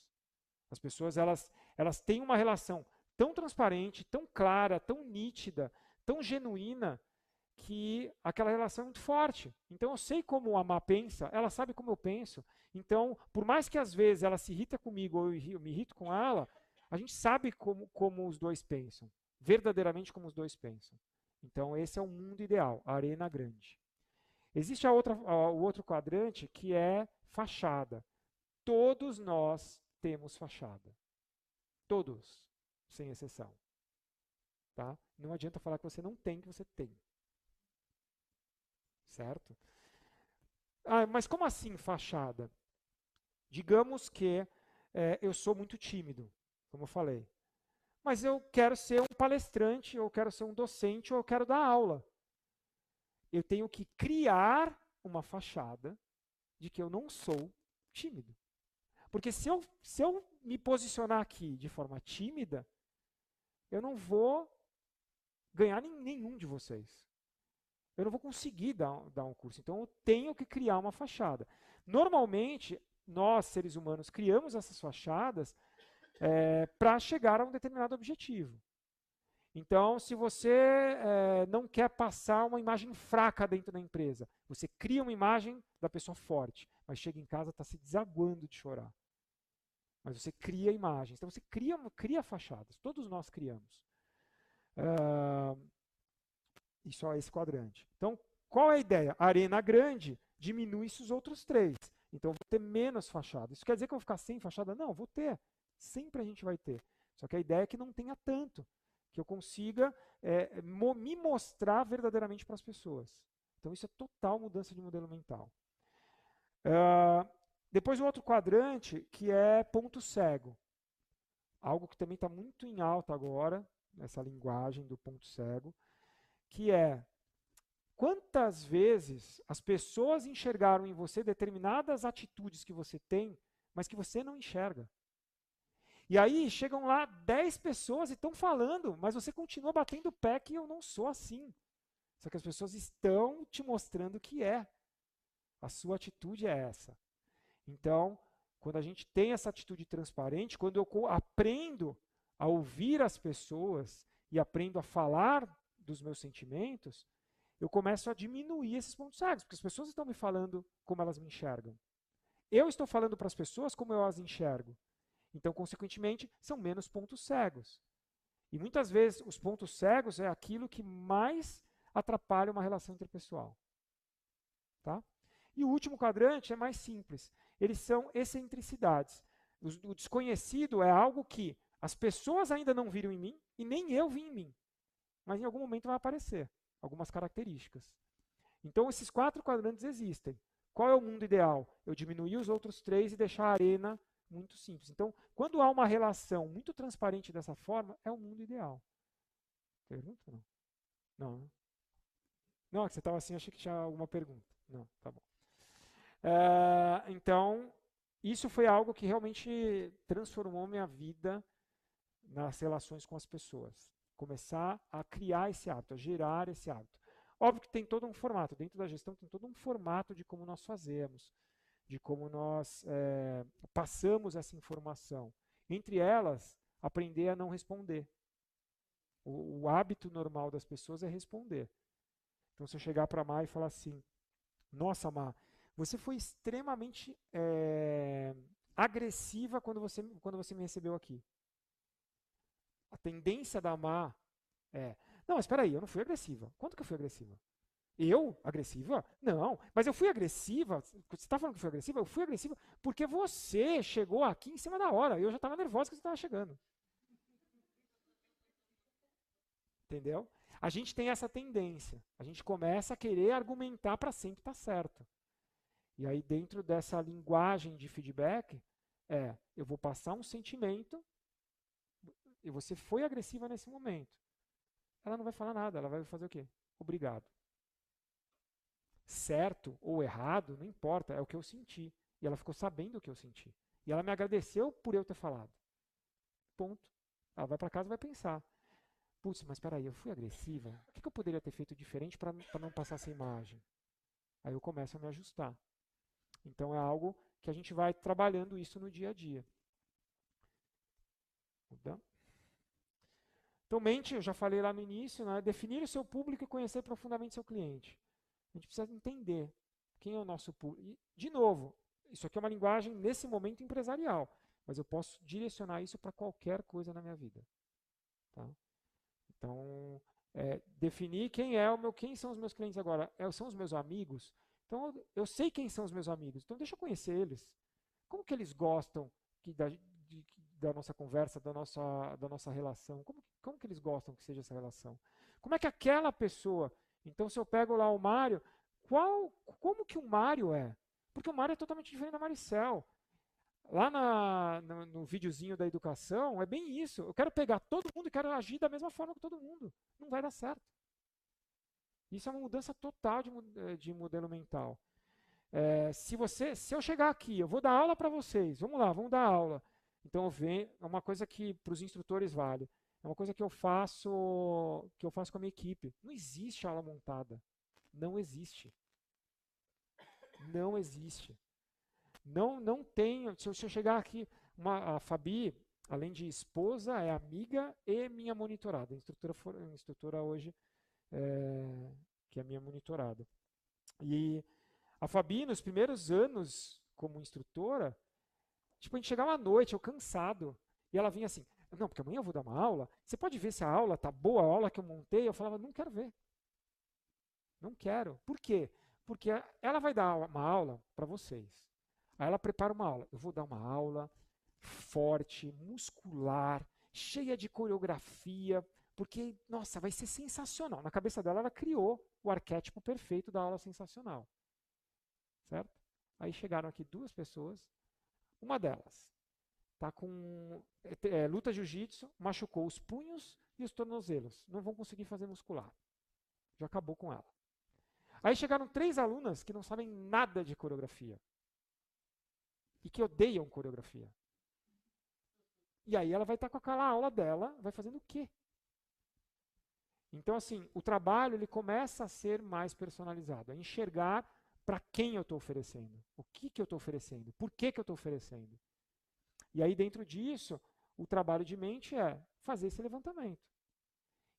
As pessoas elas têm uma relação tão transparente, tão clara, tão nítida, tão genuína, que aquela relação é muito forte. Então eu sei como a Má pensa, ela sabe como eu penso. Então, por mais que às vezes ela se irrita comigo ou eu me irrito com ela, a gente sabe como os dois pensam. Verdadeiramente como os dois pensam. Então esse é o mundo ideal, a arena grande. Existe o outro quadrante que é fachada. Todos nós temos fachada. Todos, sem exceção. Tá? Não adianta falar que você não tem, que você tem. Certo? Mas como assim fachada? Digamos que eu sou muito tímido, como eu falei. Mas eu quero ser um palestrante, ou eu quero ser um docente, ou eu quero dar aula. Eu tenho que criar uma fachada de que eu não sou tímido. Porque se eu me posicionar aqui de forma tímida, eu não vou ganhar nenhum de vocês. Eu não vou conseguir dar um curso. Então eu tenho que criar uma fachada. Normalmente, nós, seres humanos, criamos essas fachadas para chegar a um determinado objetivo. Então, se você não quer passar uma imagem fraca dentro da empresa, você cria uma imagem da pessoa forte, mas chega em casa está se desaguando de chorar. Mas você cria imagens. Então você cria fachadas. Todos nós criamos. E só esse quadrante. Então, qual é a ideia? A arena grande diminui os outros três. Então, eu vou ter menos fachada. Isso quer dizer que eu vou ficar sem fachada? Não, vou ter. Sempre a gente vai ter. Só que a ideia é que não tenha tanto. Que eu consiga me mostrar verdadeiramente para as pessoas. Então, isso é total mudança de modelo mental. Depois, o outro quadrante, que é ponto cego. Algo que também está muito em alta agora, essa linguagem do ponto cego, que é Quantas vezes as pessoas enxergaram em você determinadas atitudes que você tem, mas que você não enxerga? E aí chegam lá 10 pessoas e estão falando, mas você continua batendo o pé que eu não sou assim. Só que as pessoas estão te mostrando que é. A sua atitude é essa. Então, quando a gente tem essa atitude transparente, quando eu aprendo a ouvir as pessoas e aprendo a falar dos meus sentimentos, eu começo a diminuir esses pontos cegos, porque as pessoas estão me falando como elas me enxergam. Eu estou falando para as pessoas como eu as enxergo. Então, consequentemente, são menos pontos cegos. E muitas vezes os pontos cegos é aquilo que mais atrapalha uma relação interpessoal. Tá? E o último quadrante é mais simples. Eles são excentricidades. O desconhecido é algo que as pessoas ainda não viram em mim e nem eu vi em mim. Mas em algum momento vai aparecer algumas características. Então, esses 4 quadrantes existem. Qual é o mundo ideal? Eu diminuir os outros 3 e deixar a arena muito simples. Então, quando há uma relação muito transparente dessa forma, é o mundo ideal. Pergunta? Não. Não, né? Não, você estava assim, achei que tinha alguma pergunta. Não, tá bom. Então, isso foi algo que realmente transformou minha vida nas relações com as pessoas. Começar a criar esse hábito, a gerar esse hábito. Óbvio que tem todo um formato, dentro da gestão tem todo um formato de como nós fazemos, de como nós passamos essa informação. Entre elas, aprender a não responder. O hábito normal das pessoas é responder. Então, se eu chegar para a Má e falar assim, nossa, Má, você foi extremamente agressiva quando você me recebeu aqui. A tendência da Má é, não, mas espera aí, eu não fui agressiva. Quanto que eu fui agressiva? Eu? Agressiva? Não, mas eu fui agressiva. Você está falando que eu fui agressiva? Eu fui agressiva porque você chegou aqui em cima da hora. Eu já estava nervosa que você estava chegando. Entendeu? A gente tem essa tendência. A gente começa a querer argumentar para sempre estar certo. E aí, dentro dessa linguagem de feedback, eu vou passar um sentimento e você foi agressiva nesse momento. Ela não vai falar nada, ela vai fazer o quê? Obrigado. Certo ou errado, não importa, é o que eu senti. E ela ficou sabendo o que eu senti. E ela me agradeceu por eu ter falado. Ponto. Ela vai para casa e vai pensar. Putz, mas espera aí, eu fui agressiva? O que eu poderia ter feito diferente para não passar essa imagem? Aí eu começo a me ajustar. Então é algo que a gente vai trabalhando isso no dia a dia. Mudando. Então, mente, eu já falei lá no início, né? Definir o seu público e conhecer profundamente seu cliente. A gente precisa entender quem é o nosso público. E, de novo, isso aqui é uma linguagem nesse momento empresarial, mas eu posso direcionar isso para qualquer coisa na minha vida. Tá? Então, definir quem são os meus clientes agora. São os meus amigos? Então, eu sei quem são os meus amigos, então deixa eu conhecer eles. Como que eles gostam da nossa conversa, da nossa relação? Como que eles gostam que seja essa relação? Como é que aquela pessoa... Então, se eu pego lá o Mário, como que o Mário é? Porque o Mário é totalmente diferente da Maricel. Lá no videozinho da educação, é bem isso. Eu quero pegar todo mundo e quero agir da mesma forma que todo mundo. Não vai dar certo. Isso é uma mudança total de modelo mental. Se eu chegar aqui, eu vou dar aula para vocês. Vamos lá, vamos dar aula. Então, é uma coisa que para os instrutores vale. É uma coisa que eu faço com a minha equipe. Não existe aula montada. Não existe. Não existe. Não tem. Se eu chegar aqui, a Fabi, além de esposa, é amiga e minha monitorada. A instrutora hoje, que é minha monitorada. E a Fabi, nos primeiros anos como instrutora, tipo, a gente chegava à noite, eu cansado, e ela vinha assim, não, porque amanhã eu vou dar uma aula, você pode ver se a aula tá boa, a aula que eu montei? Eu falava, não quero ver. Não quero. Por quê? Porque ela vai dar uma aula para vocês. Aí ela prepara uma aula. Eu vou dar uma aula forte, muscular, cheia de coreografia, porque, nossa, vai ser sensacional. Na cabeça dela, ela criou o arquétipo perfeito da aula sensacional. Certo? Aí chegaram aqui 2 pessoas. Uma delas está com luta jiu-jitsu, machucou os punhos e os tornozelos. Não vão conseguir fazer muscular. Já acabou com ela. Aí chegaram 3 alunas que não sabem nada de coreografia e que odeiam coreografia. E aí ela vai estar com aquela aula dela, vai fazendo o quê? Então, assim, o trabalho ele começa a ser mais personalizado, a enxergar para quem eu estou oferecendo, o que eu estou oferecendo, por que eu estou oferecendo. E aí, dentro disso, o trabalho de mente é fazer esse levantamento.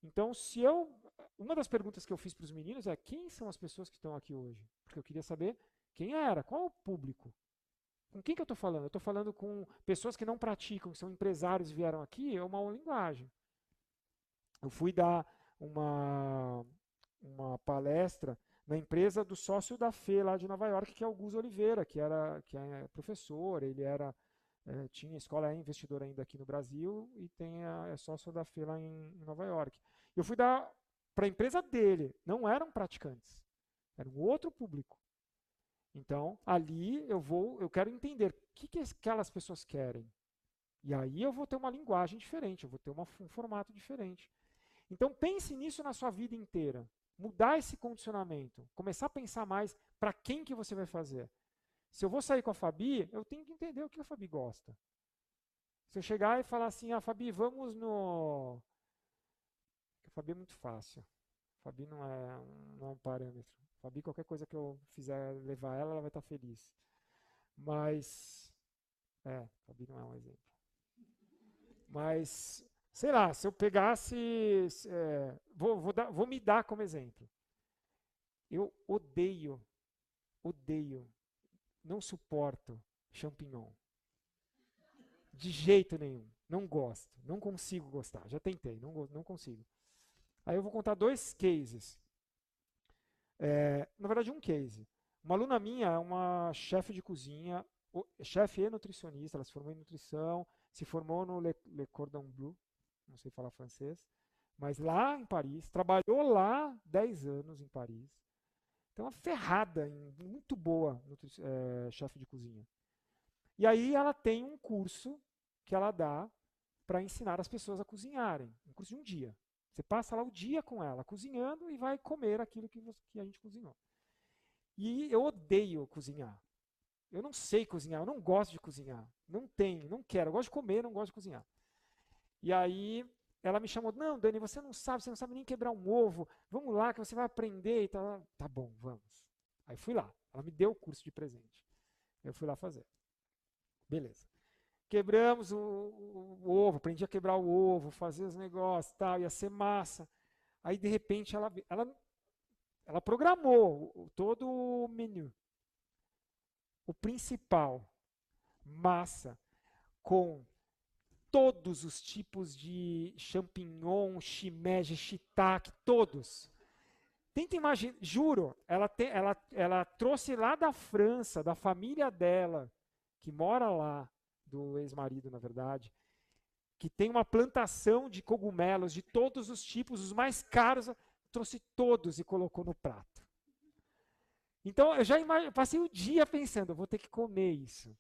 Então, se eu. Uma das perguntas que eu fiz para os meninos é quem são as pessoas que estão aqui hoje? Porque eu queria saber quem era, qual o público. Com quem que eu estou falando? Eu estou falando com pessoas que não praticam, que são empresários e vieram aqui, é uma linguagem. Eu fui dar uma palestra na empresa do sócio da Fê lá de Nova York, que é o Gus Oliveira, que é professor, ele era tinha escola, é investidor ainda aqui no Brasil e é sócio da Fê lá em Nova York. Eu fui dar para a empresa dele, não eram praticantes, era um outro público. Então, ali eu quero entender o que aquelas pessoas querem. E aí eu vou ter uma linguagem diferente, eu vou ter um formato diferente. Então pense nisso na sua vida inteira. Mudar esse condicionamento. Começar a pensar mais para quem que você vai fazer. Se eu vou sair com a Fabi, eu tenho que entender o que a Fabi gosta. Se eu chegar e falar assim, Fabi, vamos no... A Fabi é muito fácil. A Fabi não é um parâmetro. A Fabi, qualquer coisa que eu fizer levar ela, ela vai estar feliz. Mas... a Fabi não é um exemplo. Mas sei lá, se eu pegasse. Vou me dar como exemplo. Eu odeio, não suporto champignon. De jeito nenhum. Não gosto. Não consigo gostar. Já tentei, não consigo. Aí eu vou contar 2 cases. Na verdade, um case. Uma aluna minha é uma chefe de cozinha, chefe e nutricionista. Ela se formou em nutrição, se formou no Le Cordon Bleu, não sei falar francês, mas lá em Paris, trabalhou lá 10 anos em Paris. Então, uma ferrada, muito boa chefe de cozinha. E aí ela tem um curso que ela dá para ensinar as pessoas a cozinharem, um curso de um dia. Você passa lá o dia com ela, cozinhando, e vai comer aquilo que a gente cozinhou. E eu odeio cozinhar. Eu não sei cozinhar, eu não gosto de cozinhar. Não quero. Eu gosto de comer, não gosto de cozinhar. E aí ela me chamou, não, Dani, você não sabe nem quebrar um ovo. Vamos lá que você vai aprender e tal. Tá bom, vamos. Aí fui lá. Ela me deu o curso de presente. Eu fui lá fazer. Beleza. Quebramos o ovo, aprendi a quebrar o ovo, fazer os negócios, tal, ia ser massa. Aí de repente ela programou todo o menu. O principal, massa com todos os tipos de champignon, shimeji, shiitake, todos. Tenta imaginar, juro, ela trouxe lá da França, da família dela, que mora lá, do ex-marido, na verdade, que tem uma plantação de cogumelos de todos os tipos, os mais caros, trouxe todos e colocou no prato. Então, eu já passei o dia pensando, eu vou ter que comer isso.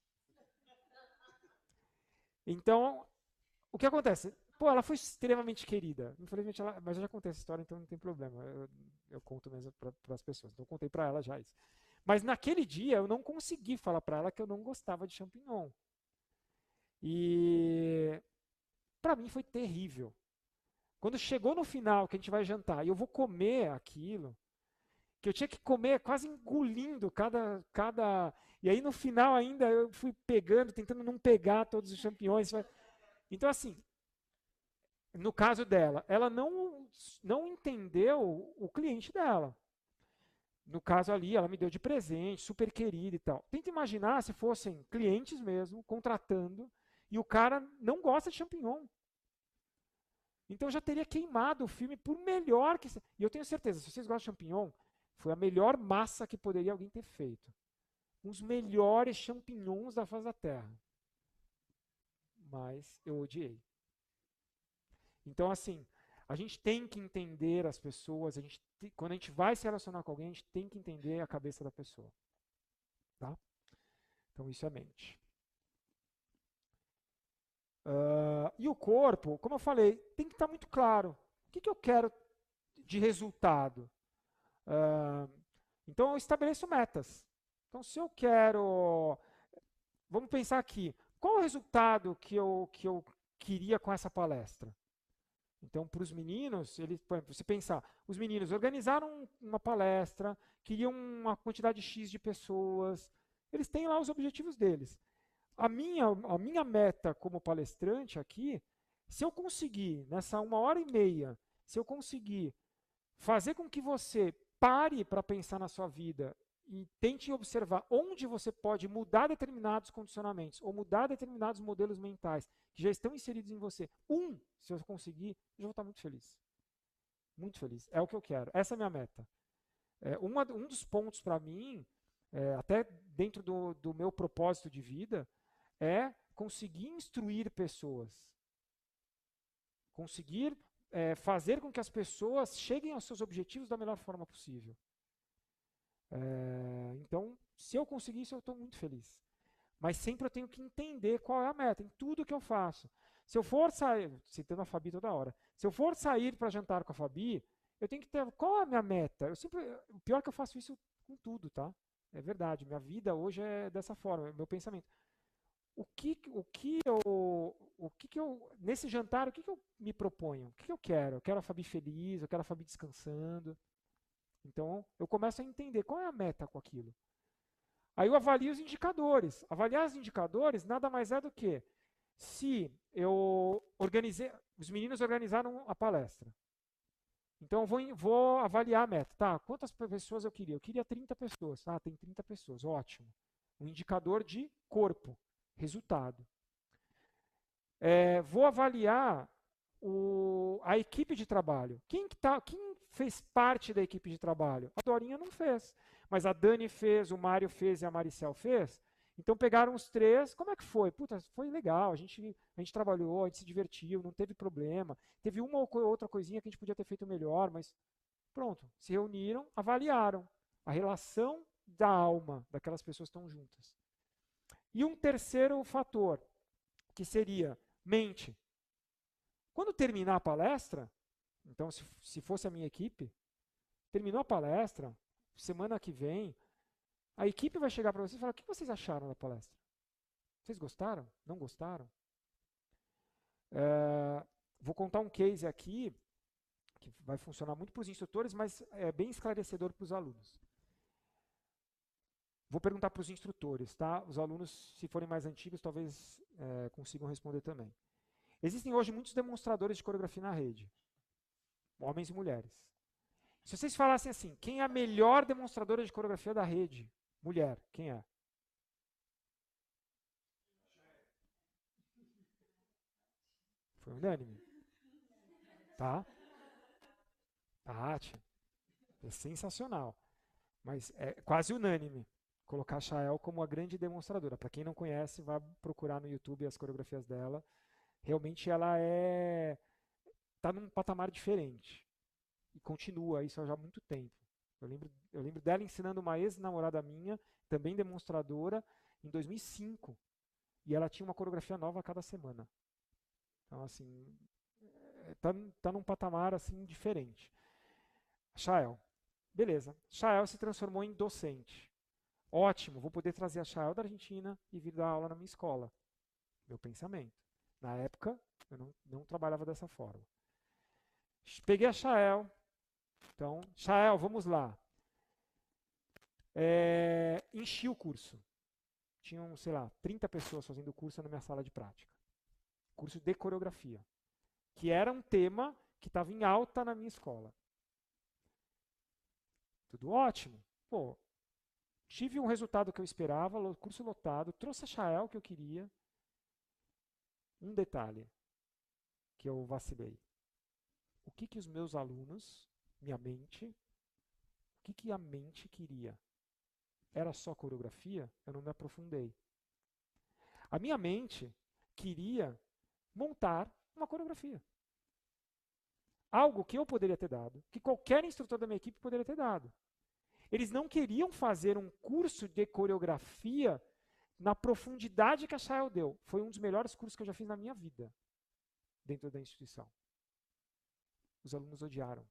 Então, o que acontece? Pô, ela foi extremamente querida. Infelizmente, mas eu já contei essa história, então não tem problema. Eu conto mesmo para as pessoas. Então, eu contei para ela já isso. Mas naquele dia, eu não consegui falar para ela que eu não gostava de champignon. E para mim foi terrível. Quando chegou no final, que a gente vai jantar, e eu vou comer aquilo, que eu tinha que comer quase engolindo cada. E aí no final ainda eu fui pegando, tentando não pegar todos os champignons. Então, assim, no caso dela, ela não entendeu o cliente dela. No caso ali, ela me deu de presente, super querida e tal. Tenta imaginar se fossem clientes mesmo, contratando, e o cara não gosta de champignon. Então já teria queimado o filme por melhor que... E eu tenho certeza, se vocês gostam de champignon, foi a melhor massa que poderia alguém ter feito. Os melhores champignons da face da Terra. Mas eu odiei. Então, assim, a gente tem que entender as pessoas, quando a gente vai se relacionar com alguém, a gente tem que entender a cabeça da pessoa. Tá? Então, isso é mente. E o corpo, como eu falei, tem que estar muito claro. O que eu quero de resultado? Então eu estabeleço metas. Então se eu quero, vamos pensar aqui, qual o resultado que eu queria com essa palestra? Então, para os meninos, por exemplo, se pensar, os meninos organizaram uma palestra, queriam uma quantidade X de pessoas, eles têm lá os objetivos deles. A minha meta como palestrante aqui, se eu conseguir, nessa 1h30, se eu conseguir fazer com que você pare para pensar na sua vida e tente observar onde você pode mudar determinados condicionamentos ou mudar determinados modelos mentais que já estão inseridos em você. Se eu conseguir, eu já vou estar muito feliz. Muito feliz. É o que eu quero. Essa é a minha meta. Um dos pontos para mim, até dentro do meu propósito de vida, é conseguir instruir pessoas. Conseguir fazer com que as pessoas cheguem aos seus objetivos da melhor forma possível. Então, se eu conseguir isso, eu estou muito feliz. Mas sempre eu tenho que entender qual é a meta em tudo que eu faço. Se eu for sair, citando a Fabi toda hora, se eu for sair para jantar com a Fabi, eu tenho que ter qual é a minha meta. O pior é que eu faço isso com tudo, tá? É verdade, minha vida hoje é dessa forma, meu pensamento. Nesse jantar, o que eu me proponho? O que eu quero? Eu quero a Fabi feliz, eu quero a Fabi descansando. Então, eu começo a entender qual é a meta com aquilo. Aí eu avalio os indicadores. Avaliar os indicadores nada mais é do que se eu organizei, os meninos organizaram a palestra. Então eu vou avaliar a meta. Tá, quantas pessoas eu queria? Eu queria 30 pessoas. Ah, tem 30 pessoas, ótimo. Um indicador de corpo, resultado. Vou avaliar a equipe de trabalho. Quem fez parte da equipe de trabalho? A Dorinha não fez, mas a Dani fez, o Mário fez e a Maricel fez. Então pegaram os três, como é que foi? Puta, foi legal, a gente trabalhou, a gente se divertiu, não teve problema. Teve uma ou outra coisinha que a gente podia ter feito melhor, mas pronto, se reuniram, avaliaram a relação da alma daquelas pessoas que estão juntas. E um terceiro fator, que seria mente. Quando terminar a palestra, então se fosse a minha equipe, terminou a palestra, semana que vem, a equipe vai chegar para vocês e falar: o que vocês acharam da palestra? Vocês gostaram? Não gostaram? Vou contar um case aqui, que vai funcionar muito para os instrutores, mas é bem esclarecedor para os alunos. Vou perguntar para os instrutores, tá? Os alunos, se forem mais antigos, talvez consigam responder também. Existem hoje muitos demonstradores de coreografia na rede, homens e mulheres. Se vocês falassem assim, quem é a melhor demonstradora de coreografia da rede? Mulher, quem é? Foi unânime. Tá? Tati. É sensacional. Mas é quase unânime colocar a Chael como a grande demonstradora. Para quem não conhece, vá procurar no YouTube as coreografias dela. Realmente ela tá num patamar diferente. E continua isso já há muito tempo. Eu lembro dela ensinando uma ex-namorada minha, também demonstradora, em 2005. E ela tinha uma coreografia nova a cada semana. Então, assim, tá num patamar assim diferente. Chael. Beleza. Chael se transformou em docente. Ótimo, vou poder trazer a Chael da Argentina e vir dar aula na minha escola. Meu pensamento. Na época, eu não trabalhava dessa forma. Peguei a Chael. Então, Chael, vamos lá. Enchi o curso. Tinham, sei lá, 30 pessoas fazendo o curso na minha sala de prática. Curso de coreografia. Que era um tema que estava em alta na minha escola. Tudo ótimo. Pô, tive um resultado que eu esperava, curso lotado, trouxe a Chael que eu queria. Um detalhe que eu vacilei. O que os meus alunos, minha mente, o que a mente queria? Era só coreografia? Eu não me aprofundei. A minha mente queria montar uma coreografia. Algo que eu poderia ter dado, que qualquer instrutor da minha equipe poderia ter dado. Eles não queriam fazer um curso de coreografia na profundidade que a Chael deu. Foi um dos melhores cursos que eu já fiz na minha vida, dentro da instituição. Os alunos odiaram.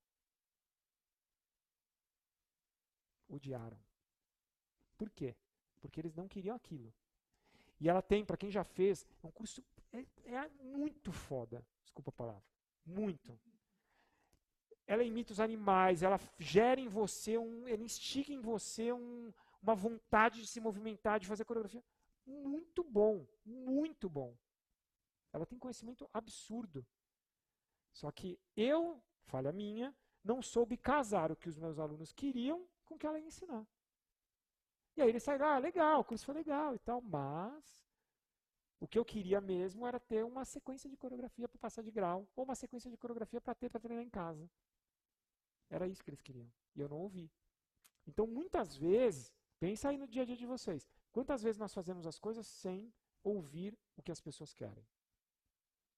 odiaram. Por quê? Porque eles não queriam aquilo. E ela tem, para quem já fez, é um curso muito foda. Desculpa a palavra. Muito. Ela imita os animais, ela gera em você, ela instiga em você uma vontade de se movimentar, de fazer coreografia. Muito bom, muito bom. Ela tem conhecimento absurdo. Só que eu, falha minha, não soube casar o que os meus alunos queriam com o que ela ia ensinar. E aí eles saíram, legal, o curso foi legal e tal, mas o que eu queria mesmo era ter uma sequência de coreografia para passar de grau, ou uma sequência de coreografia para treinar em casa. Era isso que eles queriam. E eu não ouvi. Então, muitas vezes, pensa aí no dia a dia de vocês. Quantas vezes nós fazemos as coisas sem ouvir o que as pessoas querem?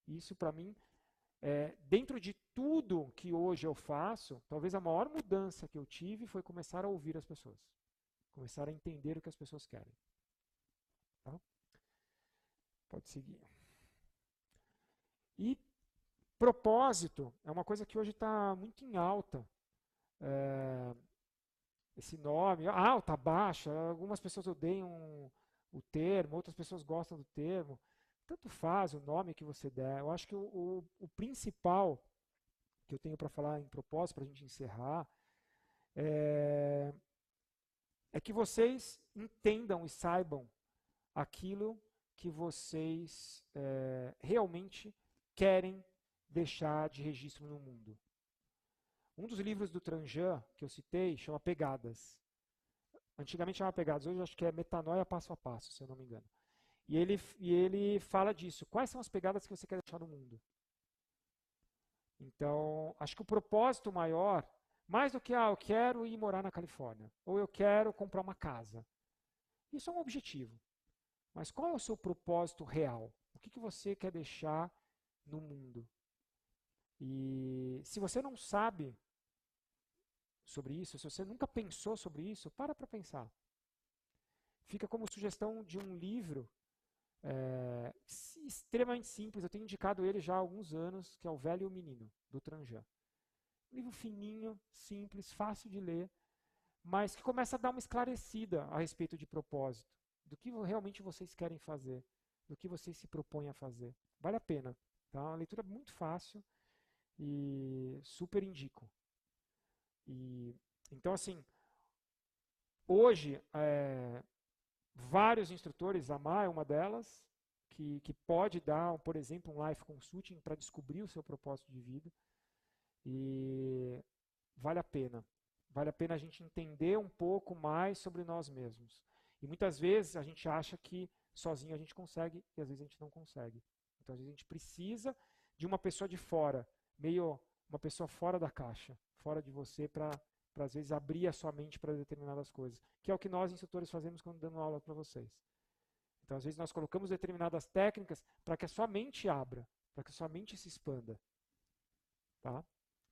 Isso, para mim, dentro de tudo que hoje eu faço, talvez a maior mudança que eu tive foi começar a ouvir as pessoas. Começar a entender o que as pessoas querem. Tá? Pode seguir. E propósito é uma coisa que hoje está muito em alta. Esse nome, alta, baixa, algumas pessoas odeiam o termo, outras pessoas gostam do termo. Tanto faz o nome que você der. Eu acho que o principal que eu tenho para falar em propósito, para a gente encerrar, é que vocês entendam e saibam aquilo que vocês realmente querem deixar de registro no mundo. Um dos livros do Tranjan, que eu citei, chama Pegadas. Antigamente chamava Pegadas, hoje acho que é Metanoia Passo a Passo, se eu não me engano. E ele fala disso. Quais são as pegadas que você quer deixar no mundo? Então, acho que o propósito maior, mais do que, eu quero ir morar na Califórnia, ou eu quero comprar uma casa. Isso é um objetivo. Mas qual é o seu propósito real? O que você quer deixar no mundo? E se você não sabe sobre isso, se você nunca pensou sobre isso, para pensar. Fica como sugestão de um livro extremamente simples, eu tenho indicado ele já há alguns anos, que é O Velho e o Menino, do Tranjan. Um livro fininho, simples, fácil de ler, mas que começa a dar uma esclarecida a respeito de propósito, do que realmente vocês querem fazer, do que vocês se propõem a fazer. Vale a pena. Tá? Uma leitura muito fácil e super indico. Então, assim, hoje, vários instrutores, a Má é uma delas, que pode dar, por exemplo, um life consulting para descobrir o seu propósito de vida. E vale a pena. Vale a pena a gente entender um pouco mais sobre nós mesmos. E muitas vezes a gente acha que sozinho a gente consegue e às vezes a gente não consegue. Então às vezes a gente precisa de uma pessoa de fora, meio uma pessoa fora da caixa, fora de você para às vezes abrir a sua mente para determinadas coisas, que é o que nós instrutores fazemos quando damos aula para vocês. Então às vezes nós colocamos determinadas técnicas para que a sua mente abra, para que a sua mente se expanda. Tá?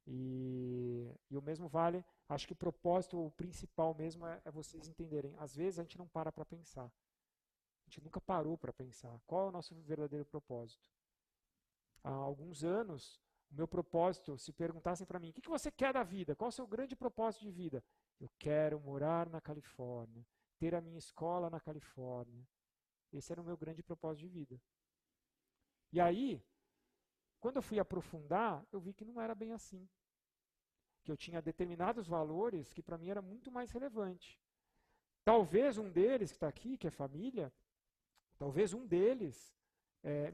E o mesmo vale, acho que o propósito, o principal mesmo é vocês entenderem. Às vezes a gente não para pensar. A gente nunca parou para pensar. Qual é o nosso verdadeiro propósito? Há alguns anos, o meu propósito, se perguntassem para mim, o que você quer da vida? Qual é o seu grande propósito de vida? Eu quero morar na Califórnia, ter a minha escola na Califórnia. Esse era o meu grande propósito de vida. E aí, quando eu fui aprofundar, eu vi que não era bem assim. Que eu tinha determinados valores que para mim era muito mais relevante. Talvez um deles, que está aqui, que é família, talvez um deles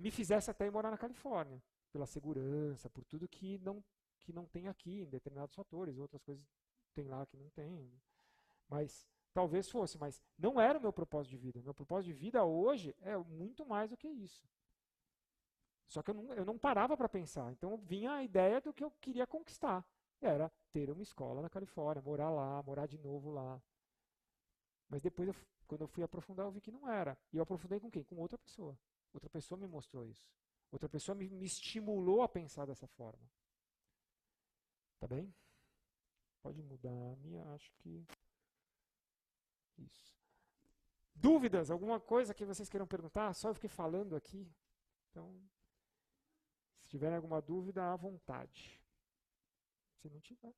me fizesse até ir morar na Califórnia, pela segurança, por tudo que não tem aqui, em determinados fatores, outras coisas tem lá que não tem. Mas talvez fosse, mas não era o meu propósito de vida. Meu propósito de vida hoje é muito mais do que isso. Só que eu não parava para pensar. Então vinha a ideia do que eu queria conquistar. Era ter uma escola na Califórnia, morar lá, morar de novo lá. Mas depois, quando eu fui aprofundar, eu vi que não era. E eu aprofundei com quem? Com outra pessoa. Outra pessoa me mostrou isso. Outra pessoa me estimulou a pensar dessa forma. Tá bem? Pode mudar a minha, acho que... Isso. Dúvidas? Alguma coisa que vocês queiram perguntar? Só eu fiquei falando aqui. Então, se tiverem alguma dúvida, à vontade. Se não tiver,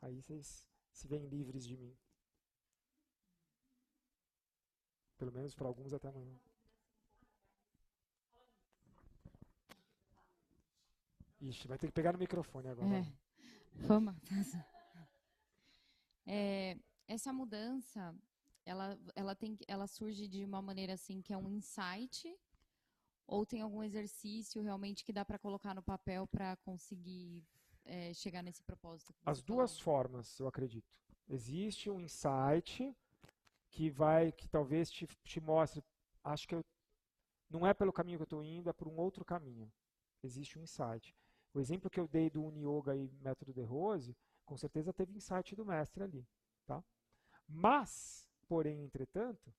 aí vocês se veem livres de mim. Pelo menos para alguns até amanhã. Ixi, vai ter que pegar no microfone agora. Vamos. Essa mudança, ela surge de uma maneira assim que é um insight, ou tem algum exercício realmente que dá para colocar no papel para conseguir chegar nesse propósito que você As duas falou? formas, eu acredito. Existe um insight que talvez te mostre, acho que não é pelo caminho que eu estou indo, é por um outro caminho. Existe um insight. O exemplo que eu dei do Uni Yoga e método de Rose, com certeza teve insight do mestre ali, tá? Mas, porém, entretanto,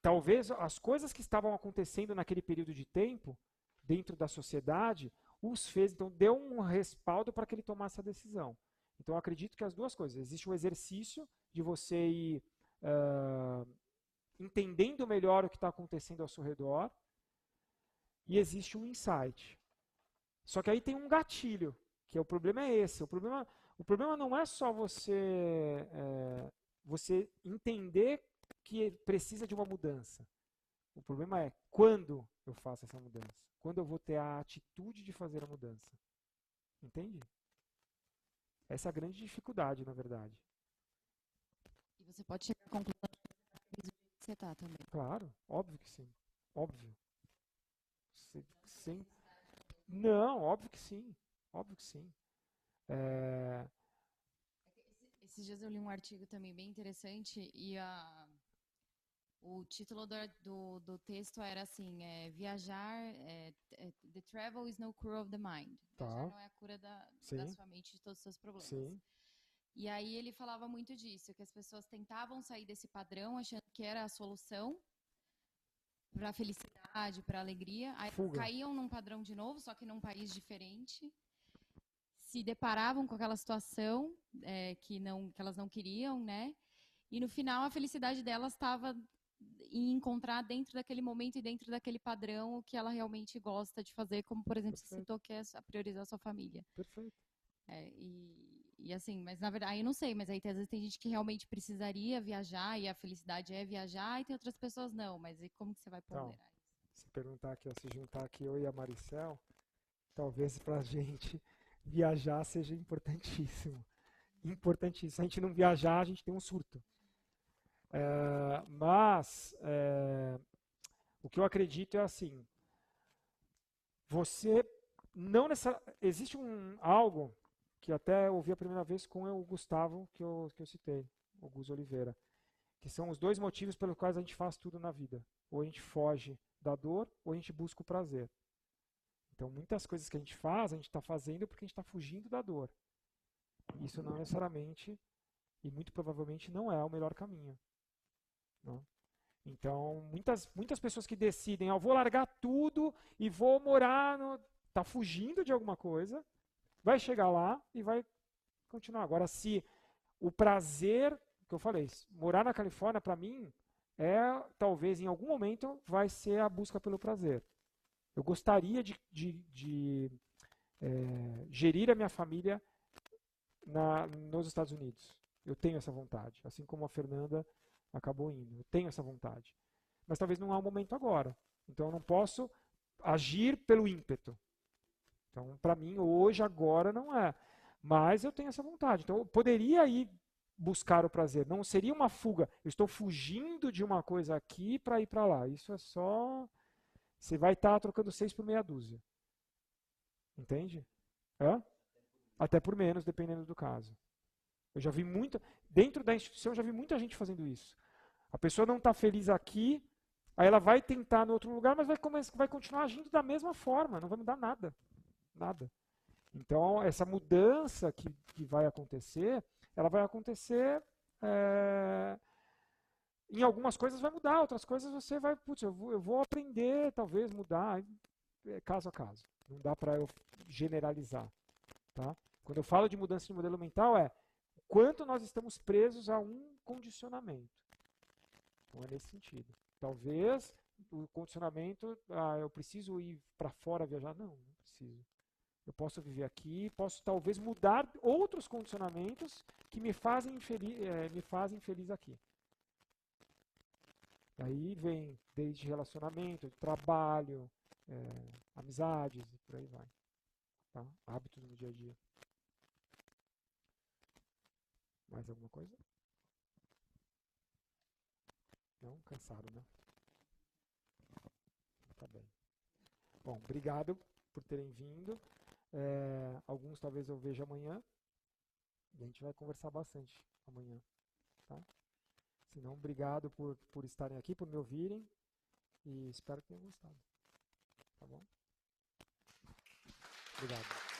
talvez as coisas que estavam acontecendo naquele período de tempo, dentro da sociedade, os fez, então deu um respaldo para que ele tomasse a decisão. Então, eu acredito que as duas coisas. Existe um exercício de você ir entendendo melhor o que está acontecendo ao seu redor, e existe um insight. Só que aí tem um gatilho, que o problema é esse. O problema não é só você entender que precisa de uma mudança. O problema é quando eu faço essa mudança. Quando eu vou ter a atitude de fazer a mudança. Entende? Essa é a grande dificuldade, na verdade. E você pode chegar à conclusão que você está também. Claro, óbvio que sim. Óbvio. Sim. Não, óbvio que sim. Óbvio que sim. Esses dias eu li um artigo também bem interessante e o título do texto era assim, viajar, the travel is no cure of the mind. Viajar Tá. não é a cura da Sim. sua mente de todos os seus problemas. Sim. E aí ele falava muito disso, que as pessoas tentavam sair desse padrão achando que era a solução para a felicidade, para a alegria, aí caíam num padrão de novo, só que num país diferente, se deparavam com aquela situação que elas não queriam, né? E no final a felicidade delas estava em encontrar dentro daquele momento e dentro daquele padrão o que ela realmente gosta de fazer, como por exemplo você citou que é priorizar a sua família. Perfeito. E assim, mas na verdade, aí eu não sei, mas aí às vezes tem gente que realmente precisaria viajar e a felicidade é viajar e tem outras pessoas não, mas e como que você vai ponderar isso? Se perguntar aqui, se juntar aqui eu e a Maricel, talvez pra gente viajar seja importantíssimo. Importantíssimo. Se a gente não viajar, a gente tem um surto. Mas o que eu acredito é assim, você não necessariamente... Existe algo que até eu ouvi a primeira vez com o Gustavo, que eu citei, o Gus Oliveira, que são os dois motivos pelos quais a gente faz tudo na vida. Ou a gente foge da dor, ou a gente busca o prazer. Então, muitas coisas que a gente faz, a gente está fazendo porque a gente está fugindo da dor. Isso não necessariamente, e muito provavelmente não é o melhor caminho. Não? Então, muitas pessoas que decidem, vou largar tudo e vou morar tá fugindo de alguma coisa, vai chegar lá e vai continuar. Agora, se o prazer, que eu falei, morar na Califórnia, para mim, talvez em algum momento, vai ser a busca pelo prazer. Eu gostaria de gerir a minha família nos Estados Unidos. Eu tenho essa vontade, assim como a Fernanda acabou indo. Eu tenho essa vontade. Mas talvez não há um momento agora. Então eu não posso agir pelo ímpeto. Então, para mim, hoje, agora, não é. Mas eu tenho essa vontade. Então, eu poderia ir buscar o prazer. Não seria uma fuga. Eu estou fugindo de uma coisa aqui para ir para lá. Isso é só... Você vai estar trocando 6 por meia dúzia. Entende? Até por menos, dependendo do caso. Eu já vi dentro da instituição, eu já vi muita gente fazendo isso. A pessoa não está feliz aqui, aí ela vai tentar no outro lugar, mas vai continuar agindo da mesma forma, não vai mudar nada. Nada. Então, essa mudança que vai acontecer, ela vai acontecer. Em algumas coisas vai mudar, outras coisas você vai, putz, eu vou aprender, talvez mudar, caso a caso. Não dá para eu generalizar. Tá? Quando eu falo de mudança de modelo mental, quanto nós estamos presos a um condicionamento. Então é nesse sentido. Talvez o condicionamento, eu preciso ir para fora viajar. Não, não preciso. Eu posso viver aqui, posso talvez mudar outros condicionamentos que me fazem feliz aqui. Aí vem desde relacionamento, trabalho, amizades e por aí vai. Tá? Hábitos no dia a dia. Mais alguma coisa? Não? Cansado, né? Tá bem. Bom, obrigado por terem vindo. Alguns talvez eu veja amanhã. E a gente vai conversar bastante amanhã. Tá? Se não, obrigado por estarem aqui, por me ouvirem. E espero que tenham gostado. Tá bom? Obrigado.